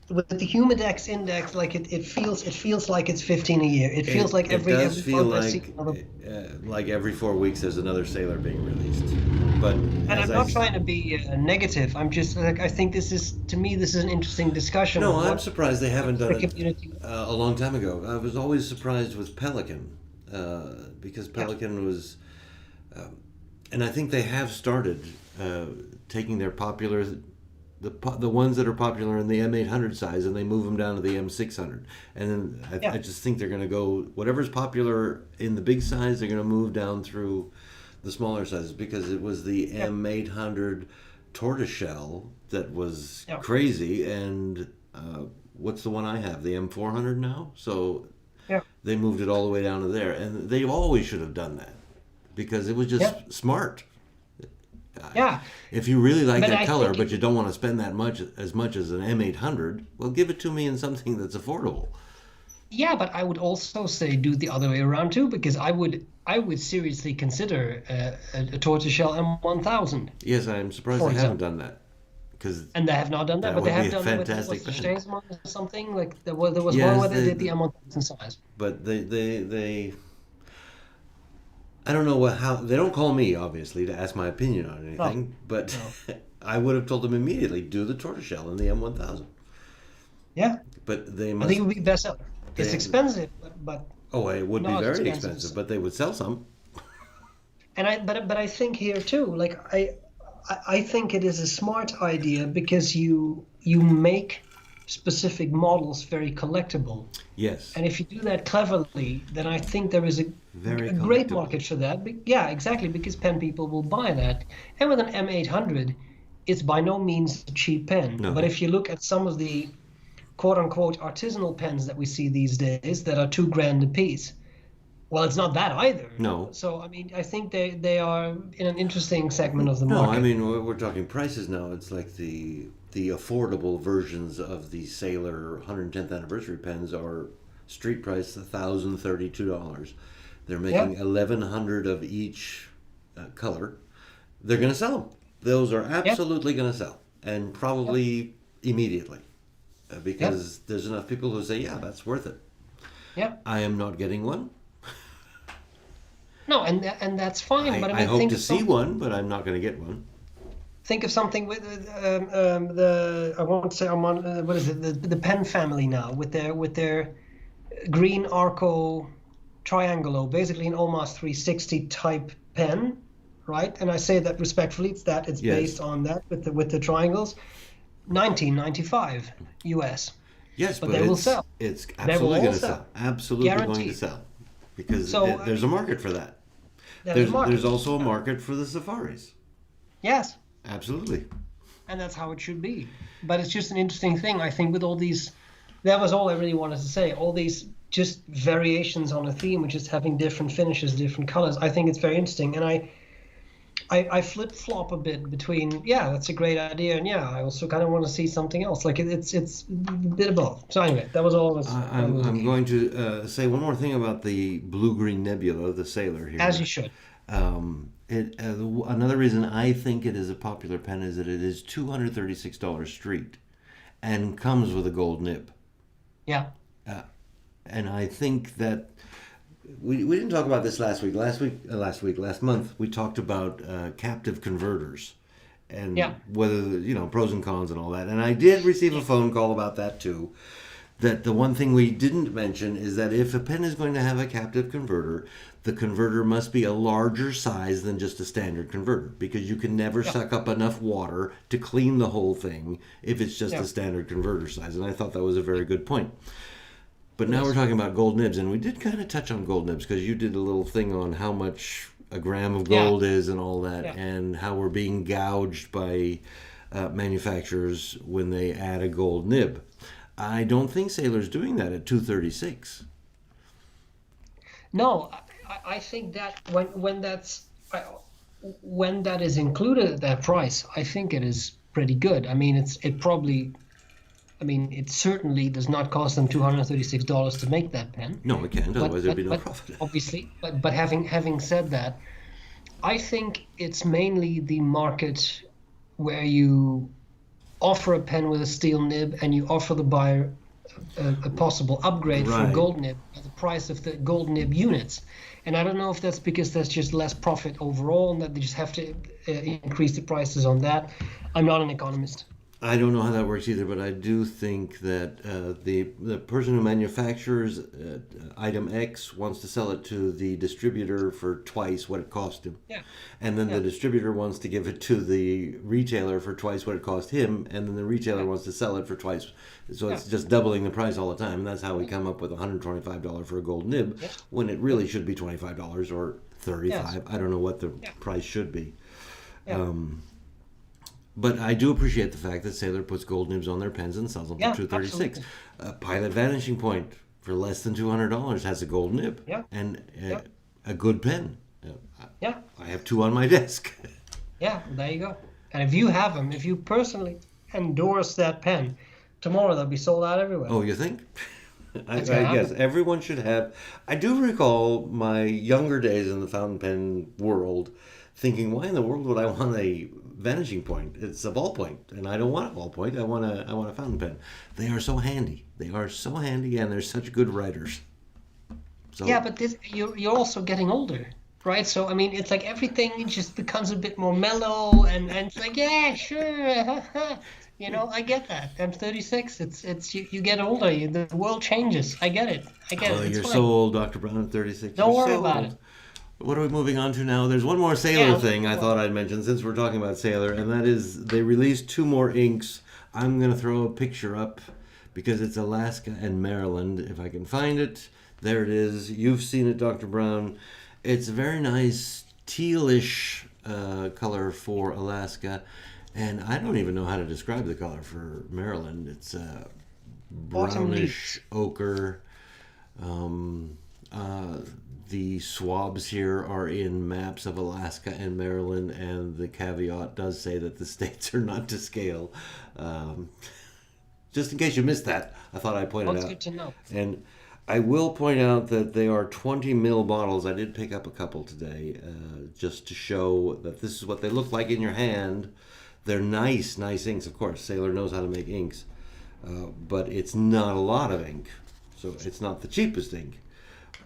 with the Humidex index, like it feels like it's 15 a year. It feels like It does every feel month I see another. like every 4 weeks there's another Sailor being released. But And as I'm I not trying to be negative. I'm just like, I think to me, this is an interesting discussion no, of I'm what surprised they haven't done the it community. a long time ago. I was always surprised with Pelican because Yeah, Pelican was, and I think they have started taking their popular the ones that are popular in the M800 size and they move them down to the M600. And then yeah, I just think they're going to go whatever's popular in the big size, they're going to move down through the smaller sizes because it was the yeah, M800 tortoiseshell that was yeah, crazy. And what's the one I have? The M400 now. So yeah, they moved it all the way down to there, and they always should have done that because it was yeah, just smart. yeah. If you really like But that I color, think but you don't want to spend that much as an M800, well, give it to me in something that's affordable. Yeah, but I would also say do the other way around too, because I would seriously consider a tortoiseshell M1000, Yes, I'm surprised for they haven't example. done that because And they have not done that, that but they would be have a done it with fantastic what's the pen. schmooze or something like there was one Yes, where they did the M1000 size. but they I don't know how they don't call me obviously to ask my opinion on No, anything, but no. I would have told them immediately do the tortoiseshell in the M1000. Yeah, But they I think must it would be bestseller. It's they expensive, but oh it would be not as very expensive expensive, as. but they would sell some. And but I think here too, like I think it is a smart idea because you make specific models very collectible. Yes, And if you do that cleverly, then I think there is very a great collectible. market for that. Yeah, exactly, because pen people will buy that. And with an M800, it's by no means a cheap pen. But No, if you look at some of the quote unquote artisanal pens that we see these days that are 2 grand a piece, well, it's not that either. no. So, I mean, I think they are in an interesting segment of the No, I market. mean we're talking prices now. It's like the affordable versions of the Sailor 110th anniversary pens are street price $1,032. They're Yeah, making 1,100 of each color. They're going to sell them. Those are yeah, absolutely going to sell, and yeah, probably immediately, yeah, because there's enough people who say, "Yeah, that's worth it." yeah. I am not getting one. No, and that's fine. But I I mean, hope to see one, but I'm not going to get one. think of something with the I won't say I'm on what is it the pen family now with their green Arco Triangulo, basically an almost 360 type pen, right? And I say that respectfully. It's Yes, based on that with the triangles. 1995 US, yes, but but they will sell. it's They will absolutely all going to sell, sell. Absolutely going to guaranteed. sell because So I there's a mean, market for that. there's a There's market. also a market for the safaris. Yes, Absolutely. and that's how it should be. But it's just an interesting thing, I think, with all these. That was all I really wanted to say. All these just variations on a theme, which is having different finishes, different colors. I think it's very interesting, and I flip flop a bit between, yeah, that's a great idea, and yeah, I also kind of want to see something else. Like it's a bit of both. So anyway, that was all. I'm going to say one more thing about the blue-green nebula, the Sailor As here. you should. Another reason I think it is a popular pen is that it is $236 street and comes with a gold nib. Yeah. And I think that we didn't talk about this last week. Last month, we talked about captive converters and Yeah. whether, pros and cons and all that. And I did receive a phone call about that too. That the one thing we didn't mention is that if a pen is going to have a captive converter, the converter must be a larger size than just a standard converter, because you can never Yeah. suck up enough water to clean the whole thing if it's just Yeah. a standard converter size. And I thought that was a very good point. But now we're Yes. talking about gold nibs, and we did kind of touch on gold nibs because you did a little thing on how much a gram of Yeah. gold is and all that, Yeah. and how we're being gouged by manufacturers when they add a gold nib. I don't think Sailor's doing that at 236. No, I think that when that is included at that price, I think it is pretty good. I mean, it certainly does not cost them $236 to make that pen. No, it can't. But Otherwise, there'd be no but profit. obviously, but having said that, I think it's mainly the market where you offer a pen with a steel nib and you offer the buyer a possible upgrade for Right. gold nib at the price of the gold nib units. And I don't know if that's because that's just less profit overall and that they just have to increase the prices on that. I'm not an economist. I don't know how that works either, but I do think that the person who manufactures item X wants to sell it to the distributor for twice what it cost him. Yeah. And then the Yeah. distributor wants to give it to the retailer for twice what it cost him, and then the retailer wants to sell it for twice. So it's just doubling the price all the time. And that's how we come up with $125 for a gold nib, Yes. when it really should be $25 or $35. Yes. I don't know what the Yeah. price should be. Yeah. But I do appreciate the fact that Sailor puts gold nibs on their pens and sells them for Yeah, $236. absolutely. Pilot Vanishing Point for less than $200 has a gold nib Yeah. and Yeah. a good pen. Yeah. I have two on my desk. Yeah, there you go. And if you have them, if you personally endorse that pen, tomorrow they'll be sold out everywhere. Oh, you think? I That's gonna guess happen. everyone should have. I do recall my younger days in the fountain pen world thinking, why in the world would I want a vanishing point? It's a ballpoint, and I don't want a ballpoint. I want a fountain pen. They are so handy. They are so handy, and they're such good writers. So Yeah, but you're also getting older, right? So I mean, it's like everything just becomes a bit more mellow, and it's like, yeah, sure, I get that. I'm 36. It's you get older, the world changes. I get it. Oh, It's you're fine. so old, Dr. Brown, at 36. Don't You're worry so about old. it. What are we moving on to now? There's one more Sailor Yeah. thing I thought I'd mention since we're talking about Sailor, and that is they released two more inks. I'm going to throw a picture up because it's Alaska and Maryland, if I can find it. There it is. You've seen it, Dr. Brown. It's a very nice tealish color for Alaska, and I don't even know how to describe the color for Maryland. It's Autumn brownish leaves. ochre. The swabs here are in maps of Alaska and Maryland, and the caveat does say that the states are not to scale. Just in case you missed that, I thought I'd point Well, it it's out. good to know. And I will point out that they are 20 ml bottles. I did pick up a couple today just to show that this is what they look like in your hand. They're nice inks, of course. Sailor knows how to make inks. But it's not a lot of ink. So it's not the cheapest ink.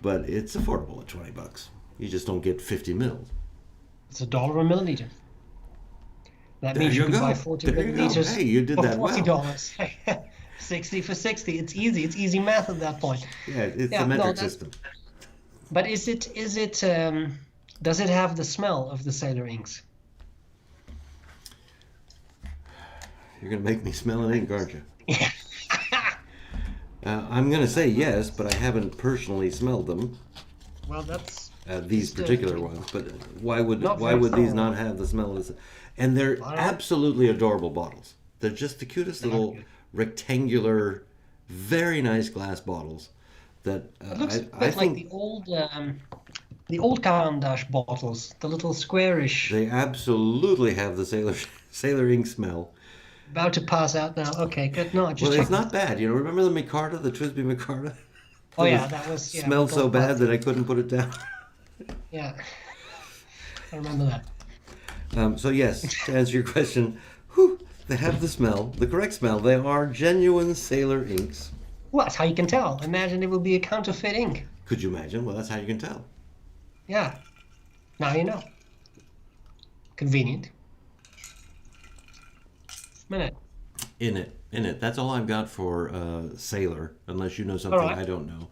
But it's affordable at $20. You just don't get 50 mil. It's $1 a milliliter. That There means you you can go. buy 40 There you go. milliliters Hey, you did for that well. $40. 60 for 60. It's easy. It's easy math at that point. Yeah, it's Yeah, the no, metric that's- system. But does it have the smell of the Sailor inks? You're going to make me smell an ink, aren't you? Yeah. I'm going to say yes, but I haven't personally smelled them. Well, that's These Still, particular ones, but why would Not very these thorough. not have the smell of? And they're I don't know. absolutely adorable bottles. They're just the cutest They are little cute. rectangular, very nice glass bottles. That it looks a I bit like think the old The old Caran d'Ache bottles, the little squarish. They absolutely have the sailor ink smell. About to pass out now. Okay, good. No, I just Well, it's checked. not bad. You know, remember the Micarta, the Twisby Micarta? Oh That yeah, was that was smelled with all so bad plastic. that I couldn't put it down. Yeah, I remember that. So yes, to answer your question, whew, they have the smell, the correct smell. They are genuine sailor inks. Well, that's how you can tell. Imagine it would be a counterfeit ink. Could you imagine? Well, that's how you can tell. Yeah, now you know. Convenient. Minute. In it. That's all I've got for sailor, unless you know All something right. I don't know.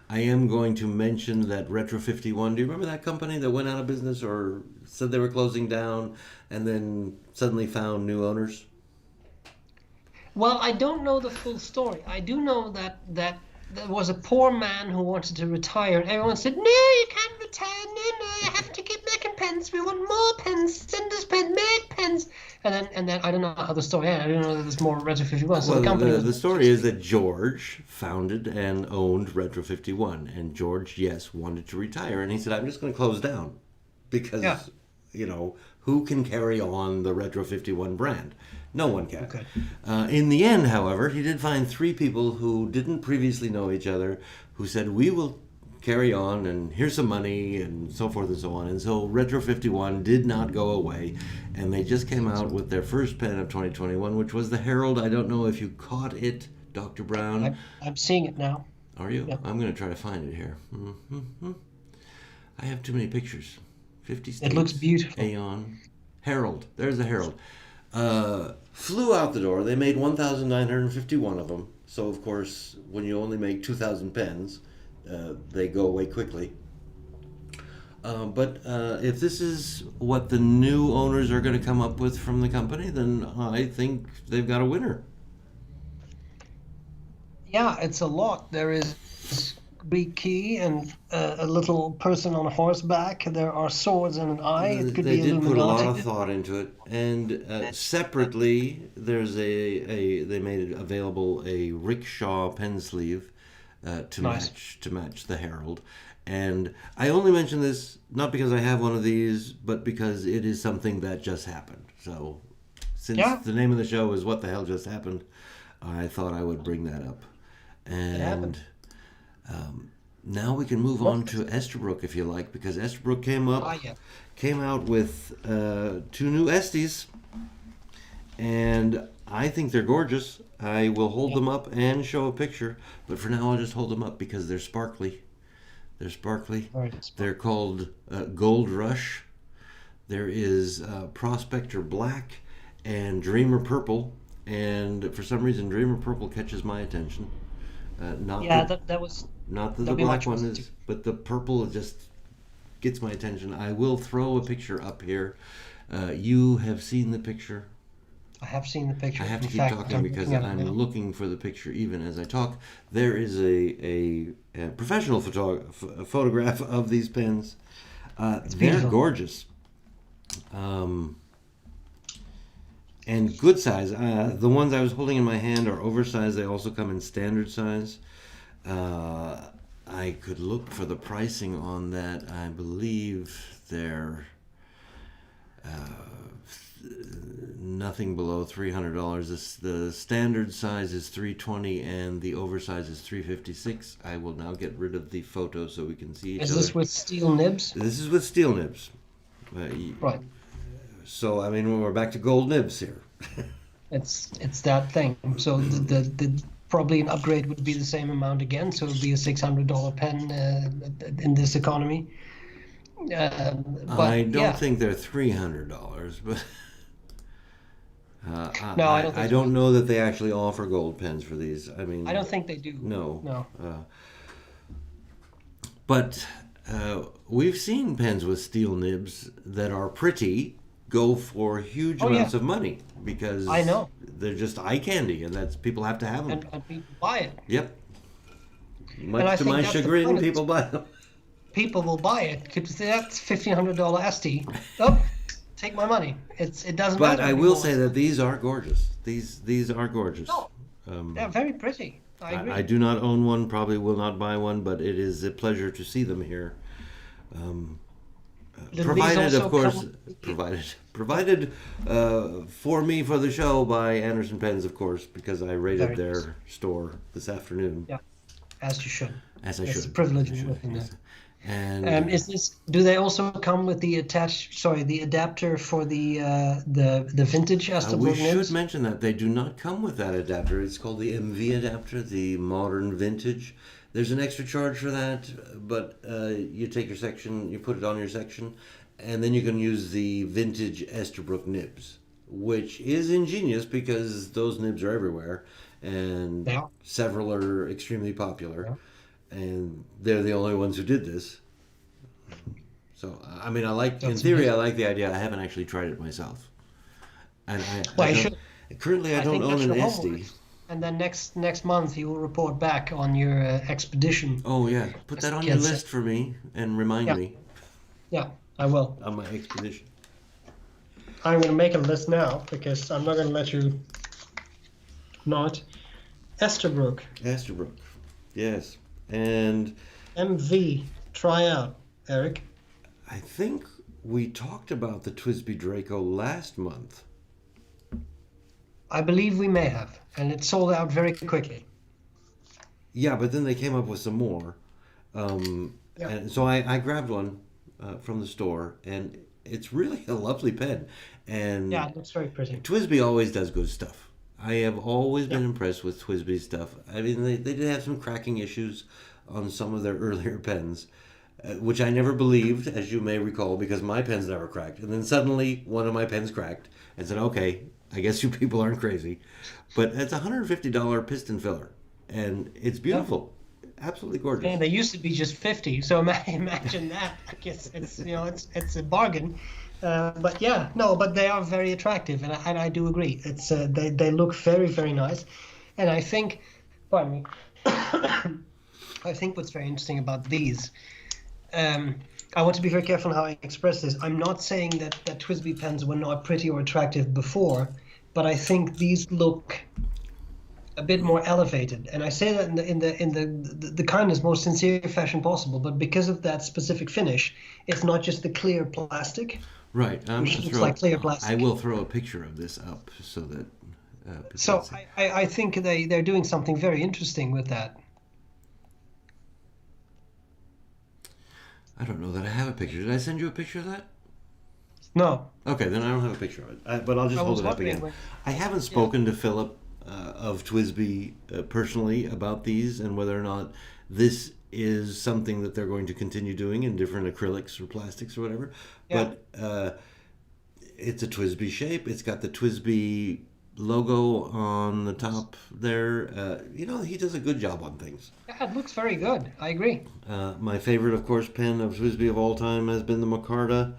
I am going to mention that Retro 51. Do you remember that company that went out of business or said they were closing down and then suddenly found new owners? Well, I don't know the full story. I do know that there was a poor man who wanted to retire, and everyone said, "No, you can't retire. No, you have to keep making pens. We want more pens. Send us pens. Make pens." And then I don't know how the story ended. I don't know that there's more Retro 51. So Well, the company the was story is that George founded and owned Retro 51, and George, yes, wanted to retire, and he said, "I'm just going to close down because, yeah. who can carry on the Retro 51 brand? No one can." Okay. In the end, however, he did find three people who didn't previously know each other, who said, "We will carry on, and here's some money," and so forth and so on. And so Retro 51 did not go away, and they just came out with their first pen of 2021, which was the Herald. I don't know if you caught it, Dr. Brown. I'm seeing it now. Are you? Yeah. I'm going to try to find it here. I have too many pictures. 50 states. It looks beautiful. Aeon. Herald. There's the Herald. Flew out the door. They made 1,951 of them. So, of course, when you only make 2,000 pens, they go away quickly. But if this is what the new owners are going to come up with from the company, then I think they've got a winner. Yeah, it's a lot. There is Greek key and a little person on horseback. There are swords and an eye. It could They be did put a lot Illuminati. of thought into it, and separately, there's they made it available a rickshaw pen sleeve to Nice. match the Herald. And I only mention this not because I have one of these, but because it is something that just happened. So, since Yeah. the name of the show is "What the Hell Just Happened," I thought I would bring that up. And happened. now we can move on to Esterbrook, if you like, because Esterbrook Yeah. came out with two new Estes, and I think they're gorgeous. I will hold them up and show a picture, but for now I'll just hold them up because they're sparkly. They're sparkly. All right. They're called Gold Rush. There is Prospector Black and Dreamer Purple, and for some reason Dreamer Purple catches my attention. Not Yeah, the, that was. not that the that'd be my black one choice, is, too. but the purple just gets my attention. I will throw a picture up here. You have seen the picture. I have seen the picture. I have to In keep fact, talking I'm because looking at it I'm now. looking for the picture even as I talk. There is a professional photograph of these pens. They're beautiful. gorgeous. And good size. The ones I was holding in my hand are oversized. They also come in standard size. I could look for the pricing on that. I believe they're nothing below $300. The standard size is $320 and the oversize is $356. I will now get rid of the photo so we can see each Is other. this with steel nibs? This is with steel nibs. Right. So I mean, we're back to gold nibs here. It's that thing. So the probably an upgrade would be the same amount again. So it would be a $600 pen in this economy. But I don't yeah. think they're $300, but No, I don't think I so. don't know that they actually offer gold pens for these. I mean, I don't think they do. no. No. But we've seen pens with steel nibs that are pretty go for huge Oh, amounts yeah. of money because I know. they're just eye candy, and that's people have to have them. And people buy it. Yep. I Much to think my that's the chagrin, point. people buy them. People will buy it because that's $1,500 ST. Oh, take my money. It doesn't But matter I will anymore. say that these are gorgeous. These are gorgeous. No, they're very pretty. I agree. I do not own one, probably will not buy one, but it is a pleasure to see them here. Provided, of course, provided for me for the show by Anderson Pens, of course, because I raided their store this afternoon. Yeah, as you should. As I should. It's a privilege of working there. And do they also come with the adapter for the vintage Estabrook we nibs? should mention that they do not come with that adapter. It's called the MV adapter, the modern vintage. There's an extra charge for that, but you take your section, you put it on your section, and then you can use the vintage Estabrook nibs, which is ingenious because those nibs are everywhere, and several are extremely popular. Yeah. And they're the only ones who did this. So, I mean, I like the idea. I haven't actually tried it myself. And currently I don't own an SD. And then next month you will report back on your expedition. Oh, yeah. Put that on your list for me and remind me. Yeah, I will. On my expedition. I'm going to make a list now because I'm not going to let you not. Estabrook. Yes. And MV, try out, Eric. I think we talked about the Twisby Draco last month. I believe we may have, and it sold out very quickly. Yeah, but then they came up with some more. And so I grabbed one from the store, and it's really a lovely pen. And yeah, it looks very pretty. Twisby always does good stuff. I have always been impressed with Twisby's stuff. I mean, they did have some cracking issues on some of their earlier pens, which I never believed, as you may recall, because my pens never cracked. And then suddenly one of my pens cracked and said, okay, I guess you people aren't crazy. But it's a $150 piston filler, and it's beautiful. Absolutely gorgeous. And they used to be just $50, so imagine that. I guess it's a bargain. But they are very attractive, and I do agree. It's they look very, very nice, and I think, pardon me, I think what's very interesting about these, I want to be very careful how I express this. I'm not saying that Twisby pens were not pretty or attractive before, but I think these look a bit more elevated, and I say that in the kindest, most sincere fashion possible. But because of that specific finish, it's not just the clear plastic. Right. Which looks like clear plastic. I will throw a picture of this up so that. I think they're doing something very interesting with that. I don't know that I have a picture. Did I send you a picture of that? No. Okay, then I don't have a picture of it. But I'll just hold it up again. I haven't spoken to Philip of Twisby personally about these and whether or not this is something that they're going to continue doing in different acrylics or plastics or whatever. Yeah. But it's a Twisby shape. It's got the Twisby logo on the top there. He does a good job on things. Yeah, it looks very good. I agree. My favorite, of course, pen of Twisby of all time has been the Micarta.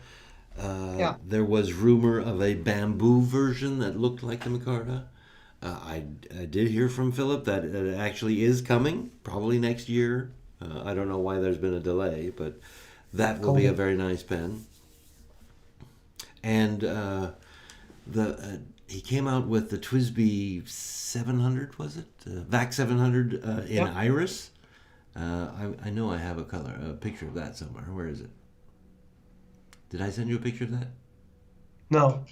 There was rumor of a bamboo version that looked like the Micarta. I did hear from Philip that it actually is coming, probably next year. I don't know why there's been a delay, but that will be a very nice pen. And he came out with the Twisby 700, was it? VAC 700 in Iris. I know I have a picture of that somewhere. Where is it? Did I send you a picture of that? No.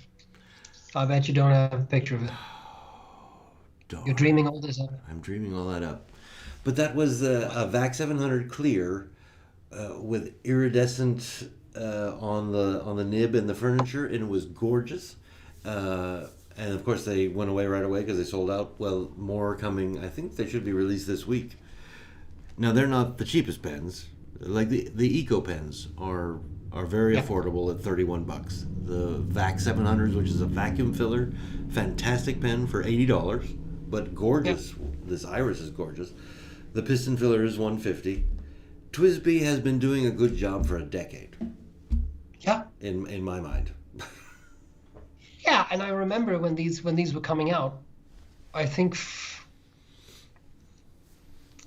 I bet you don't have a picture of it. Darn. You're dreaming all this up. I'm dreaming all that up. But that was a VAC 700 clear with iridescent on the nib and the furniture, and it was gorgeous. And of course they went away right away because they sold out. Well, more are coming. I think they should be released this week. Now they're not the cheapest pens. Like the Eco pens are very affordable at $31. The VAC 700s, which is a vacuum filler, fantastic pen for $80, but gorgeous. Yeah. This Iris is gorgeous. The piston filler is $150. Twisby has been doing a good job for a decade. Yeah. In my mind. Yeah, and I remember when these were coming out, I think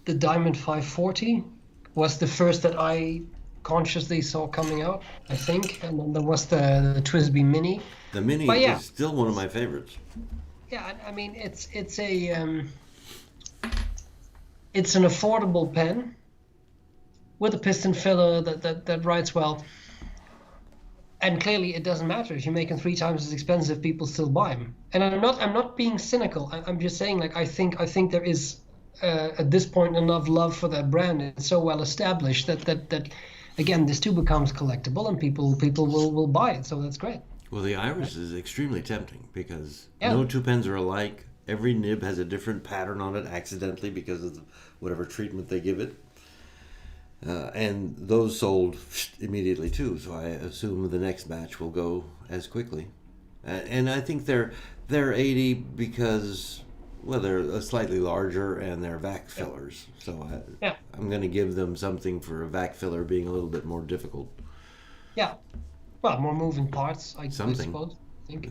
the Diamond 540 was the first that I consciously saw coming out, I think, and then there was the Twisby Mini. The Mini is still one of my favorites. Yeah, I mean it's an affordable pen, with a piston filler that writes well. And clearly, it doesn't matter if you make them 3 times as expensive. People still buy them. And I'm not being cynical. I'm just saying, like, I think there is at this point enough love for that brand. It's so well established that again, this too becomes collectible, and people will buy it. So that's great. Well, the iris is extremely tempting because no 2 pens are alike. Every nib has a different pattern on it accidentally because of whatever treatment they give it. And those sold immediately too, so I assume the next batch will go as quickly. And I think they're 80 because, well, they're slightly larger and they're vac fillers. So I'm going to give them something for a vac filler being a little bit more difficult. Yeah. Well, more moving parts, I suppose. I think.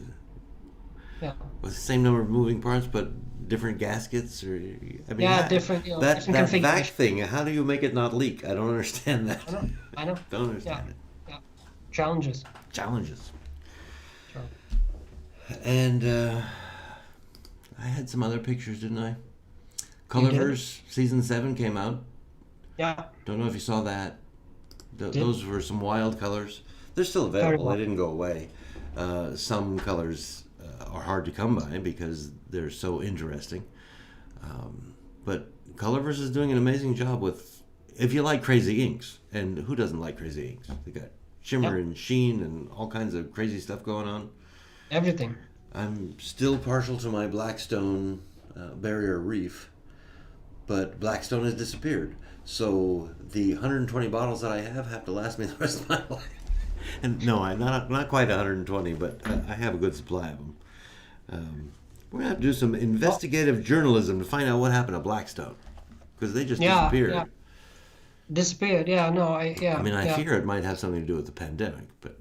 Yeah. Well, the same number of moving parts, but different gaskets, or different. That different vac thing. How do you make it not leak? I don't understand that. I know. Don't understand it. Yeah. Challenges. Sure. And I had some other pictures, didn't I? Colorverse season 7 came out. Yeah. Don't know if you saw that. Those were some wild colors. They're still available. They didn't go away. Some colors are hard to come by because they're so interesting. But Colorverse is doing an amazing job with, if you like crazy inks, and who doesn't like crazy inks? They got shimmer and sheen and all kinds of crazy stuff going on. Everything. I'm still partial to my Blackstone Barrier Reef, but Blackstone has disappeared. So the 120 bottles that I have to last me the rest of my life. And no, I'm not quite 120, but I have a good supply of them. We're going to have to do some investigative journalism to find out what happened to Blackstone, because they just disappeared. Yeah. Disappeared, I fear it might have something to do with the pandemic, but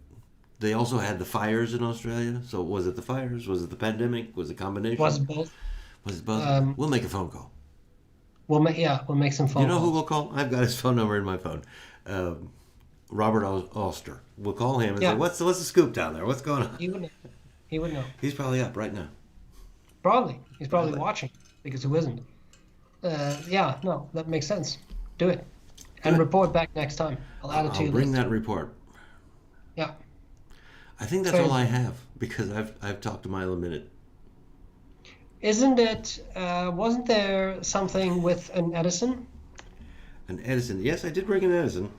they also had the fires in Australia. So was it the fires? Was it the pandemic? Was it a combination? Was it both? We'll make a phone call. We'll make some phone calls. You know who we'll call? I've got his phone number in my phone. Robert Oster. We'll call him and say, what's the scoop down there? What's going on? He would know. He's probably up right now. Probably. He's probably watching, because who isn't? That makes sense. Do it. And report back next time. I'll add it to you. I'll bring that report. Yeah. I think that's all I have, because I've talked a mile a minute. Isn't it, wasn't there something with an Edison? An Edison. Yes, I did bring an Edison.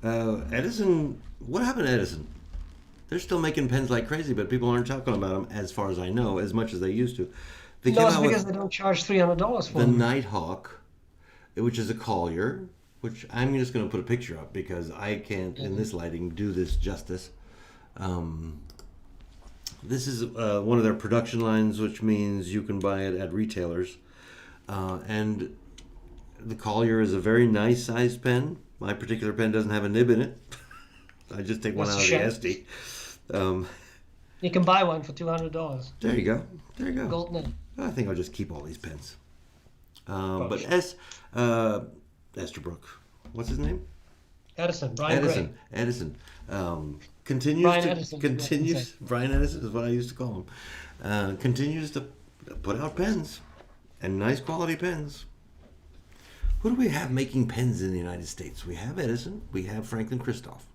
Edison, what happened to Edison? They're still making pens like crazy, but people aren't talking about them, as far as I know, as much as they used to. It's because they don't charge $300 for them. The Nighthawk, which is a Collier, which I'm just going to put a picture up because I can't, in this lighting, do this justice. This is one of their production lines, which means you can buy it at retailers. And the Collier is a very nice sized pen. My particular pen doesn't have a nib in it. I just take one out of the Esty. You can buy one for $200. There you go. Gold nib. I think I'll just keep all these pens. But Esterbrook, what's his name? Edison. Brian Edison. Brian Edison is what I used to call him. Continues to put out pens, and nice quality pens. Who do we have making pens in the United States? We have Edison. We have Franklin Christoph.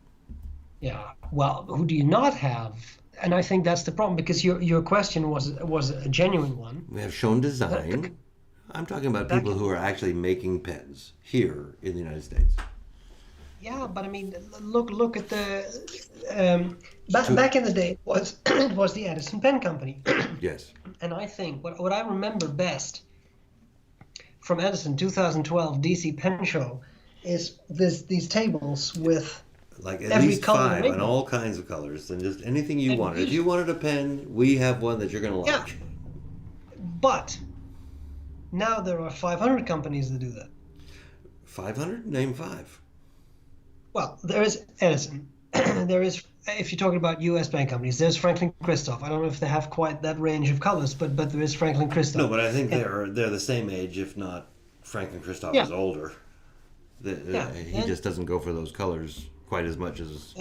Yeah. Well, who do you not have? And I think that's the problem, because your question was a genuine one. We have Shown Design. I'm talking about people who are actually making pens here in the United States. Yeah, but I mean, look at the back in the day it was the Edison Pen Company. Yes. And I think what I remember best from Edison 2012 DC Pen Show is these tables with like at every least color 5 and all kinds of colors, and just anything you wanted. If you wanted a pen, we have one that you're going to like. Yeah. But now there are 500 companies that do that. 500? Name 5. Well, there is Edison. There is, if you're talking about U.S. pen companies, there's Franklin Christoph. I don't know if they have quite that range of colors, but there is Franklin Christoph. No, but I think they're the same age, if not Franklin Christoph is older. He just doesn't go for those colors quite as much as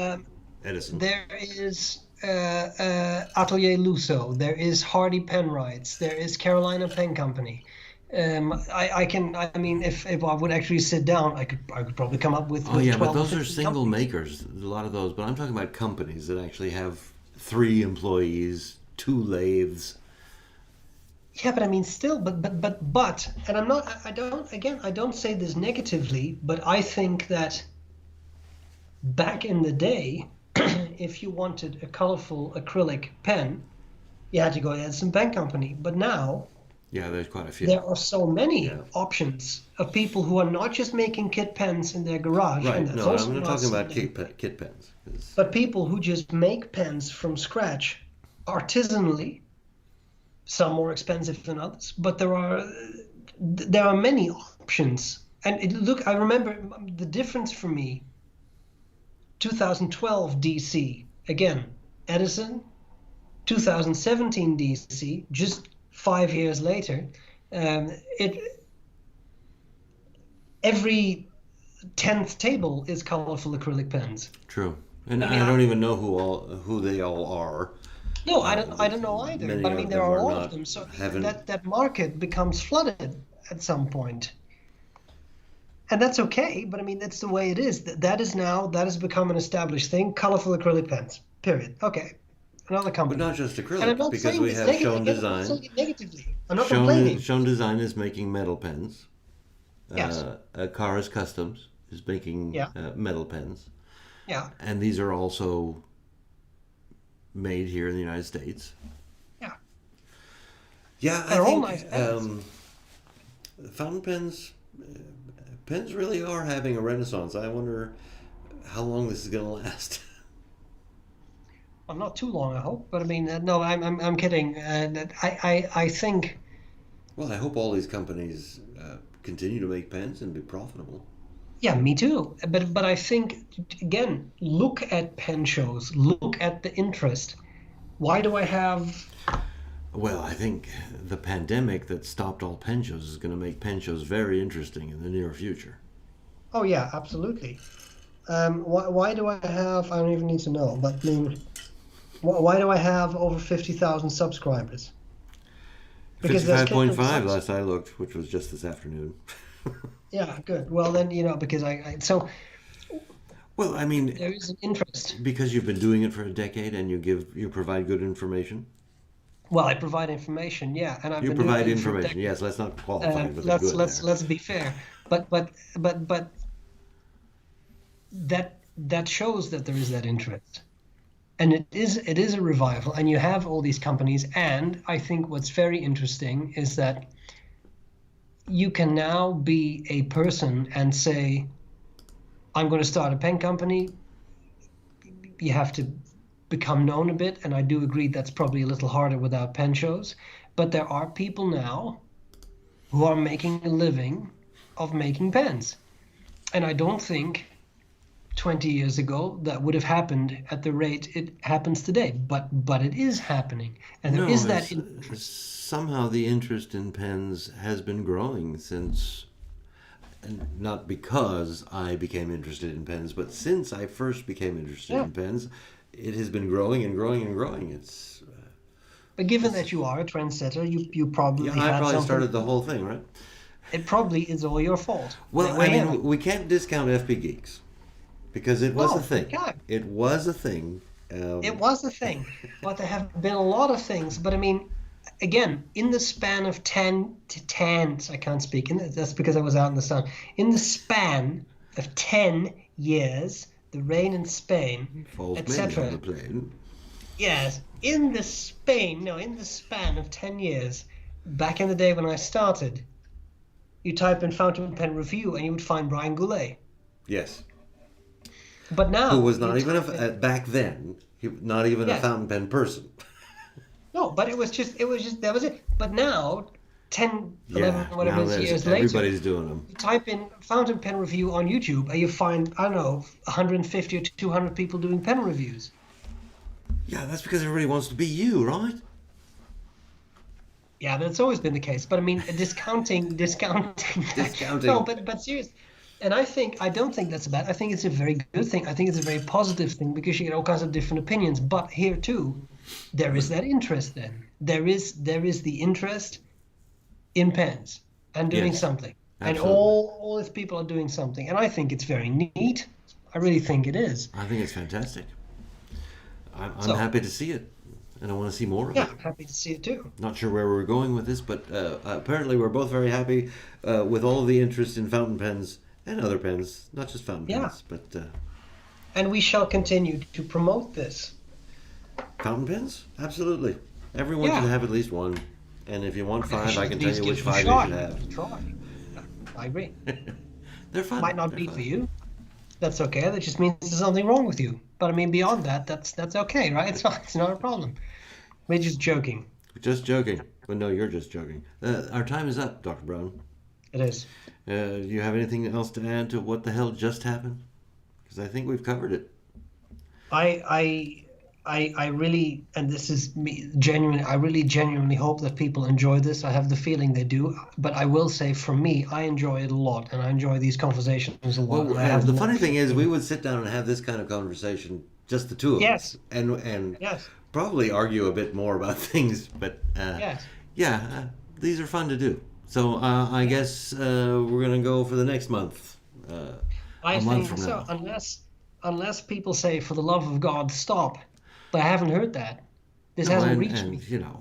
Edison. There is Atelier Lusso. There is Hardy Penwrights. There is Carolina Pen Company. I can. I mean, if I would actually sit down, I could probably come up with Oh yeah, but 12 or those are 15 single companies. makers. A lot of those. But I'm talking about companies that actually have 3 employees, 2 lathes. Yeah, but I mean, still, but, and I'm not. I don't. Again, I don't say this negatively, but I think that back in the day, if you wanted a colorful acrylic pen, you had to go to Edison Pen Company. But now Yeah, there's quite a few. there are so many Yeah. options of people who are not just making kit pens in their garage, and Right. that's No, also I'm not not talking about something, kit pens. 'Cause- but people who just make pens from scratch artisanally, some more expensive than others, but there are many options. And look, I remember the difference for me, 2012 DC, again, Edison, 2017 DC, just 5 years later, it every 10th table is colorful acrylic pens. True. And I mean, I don't even know who they all are. no, I don't know either. Many But I mean, of there them are are a lot of not them. So haven't. that market becomes flooded at some point, and that's okay. But I mean, that's the way it is. That has become an established thing. Colorful acrylic pens. Period. Okay, another But company. not just And I'm acrylic, not because saying we this have negative. Shown Again, I'm not Design. saying it negatively. I'm not Shown complaining. Shown Design is making metal pens. Yes. Cars Customs is making Yeah. metal pens, Yeah. and these are also made here in the United States. Yeah. Yeah, I They're all think nice pens. fountain pens really are having a renaissance. I wonder how long this is going to last. Well, not too long, I hope. But I mean, no, I'm kidding. I think. Well, I hope all these companies continue to make pens and be profitable. Yeah, me too. But I think, again, look at pen shows. Look at the interest. Why do I have? Well, I think the pandemic that stopped all pen shows is going to make pen shows very interesting in the near future. Oh yeah, absolutely. Why do I have? I don't even need to know. But I mean, why do I have over 50,000 subscribers? Because there's kids on the 55.5 subs. last I looked, which was just this afternoon. Yeah, good. Well, then because I so Well, I mean, there is an interest. because you've been doing it for a decade and you provide good information. Well, I provide information, yeah, and I've You been doing provide it for a information. decade. Yes, let's not qualify with the let's good let's there. let's be fair, but that shows that there is that interest, and it is a revival, and you have all these companies, and I think what's very interesting is that you can now be a person and say, I'm going to start a pen company. You have to become known a bit, and I do agree that's probably a little harder without pen shows, but there are people now who are making a living of making pens, and I don't think 20 years ago that would have happened at the rate it happens today, but it is happening, and there No, is that interest. somehow the interest in pens has been growing since, and not because I became interested in pens, but since I first became interested Yeah. in pens, it has been growing and growing and growing. But given that you are a trendsetter, you probably Yeah, I had probably something. started the whole thing, right? It probably is all your fault. Well, I mean, we can't discount FP Geeks because it was No, a thing. we can't. It was a thing. It was a thing, but there have been a lot of things. But I mean, again, in the span of 10 to 10, I can't speak, that's because I was out in the sun. In the span of 10 years, the rain in Spain, False menu etc. on the plane. Yes, in the span of 10 years, back in the day when I started, you type in fountain pen review and you would find Brian Goulet. Yes. But now, Who was not you even type in- back then, not even a Yes. fountain pen person. No, but it was just, that was it. But now, 10, 11, whatever now it is, there's- years later, everybody's doing them. you type in fountain pen review on YouTube and you find, I don't know, 150 or 200 people doing pen reviews. Yeah, that's because everybody wants to be you, right? Yeah, but it's always been the case. But I mean, discounting. Discounting. No, but seriously. And I don't think that's bad. I think it's a very good thing. I think it's a very positive thing because you get all kinds of different opinions. But here too, there is that interest then. There is the interest in pens. and doing Yes, something. And absolutely. all these people are doing something. And I think it's very neat. I really think it is. I think it's fantastic. I'm So, happy to see it, and I want to see more of yeah, it. I'm happy to see it too. Not sure where we're going with this, but apparently we're both very happy with all the interest in fountain pens and other pens, not just fountain Yeah. pens, but And we shall continue to promote this. fountain pens. Absolutely, everyone should Yeah. have at least one. And if you want You five, should I at can tell least you give which it a five you shot. should have. Try. Yeah, I agree. They're fun. Might not They're be fun. for you. That's okay. That just means there's something wrong with you. But I mean, beyond that, that's okay, right? It's fine. It's not a problem. We're just joking. Just joking. Well, no, you're just joking. Our time is up, Dr. Brown. It is. Do you have anything else to add to what the hell just happened? Because I think we've covered it. I really, and this is me genuinely, I really genuinely hope that people enjoy this. I have the feeling they do. But I will say, for me, I enjoy it a lot, and I enjoy these conversations a lot. Well, And I have the a lot funny of thing is, fun. we would sit down and have this kind of conversation, just the two of us, Yes, and yes, probably argue a bit more about things. But yes. yeah, these are fun to do. So I guess we're gonna go for the next month, I a month think from so. now. Unless people say, for the love of God, stop. But I haven't heard that. This No, hasn't and reached me. you know,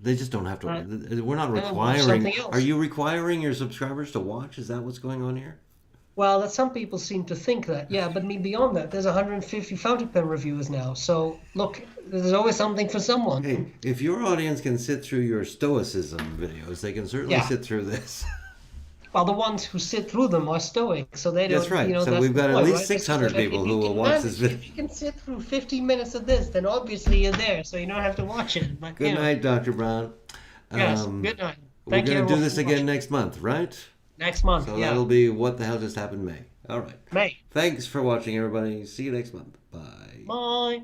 they just don't have to. Uh, We're not and I'll watch requiring. something Are else. you requiring your subscribers to watch? Is that what's going on here? Well, that some people seem to think that. Yeah, but me beyond that, there's 150 fountain pen reviewers now. So look, there's always something for someone. Hey, if your audience can sit through your stoicism videos, they can certainly Yeah. sit through this. Well, the ones who sit through them are stoic, so they don't. That's right. So That's we've the got at point, least right? 600 If people you who will can watch this manage, video. if you can sit through 15 minutes of this, then obviously you're there, so you don't have to watch it. But Good night, Dr. Brown. yes. Um, Good night. we're Thank you going to do everyone this for again watching. next month, right? Next month. So Yeah. that'll be What the Hell Just Happened May. All right. May. Thanks for watching, everybody. See you next month. Bye. Bye.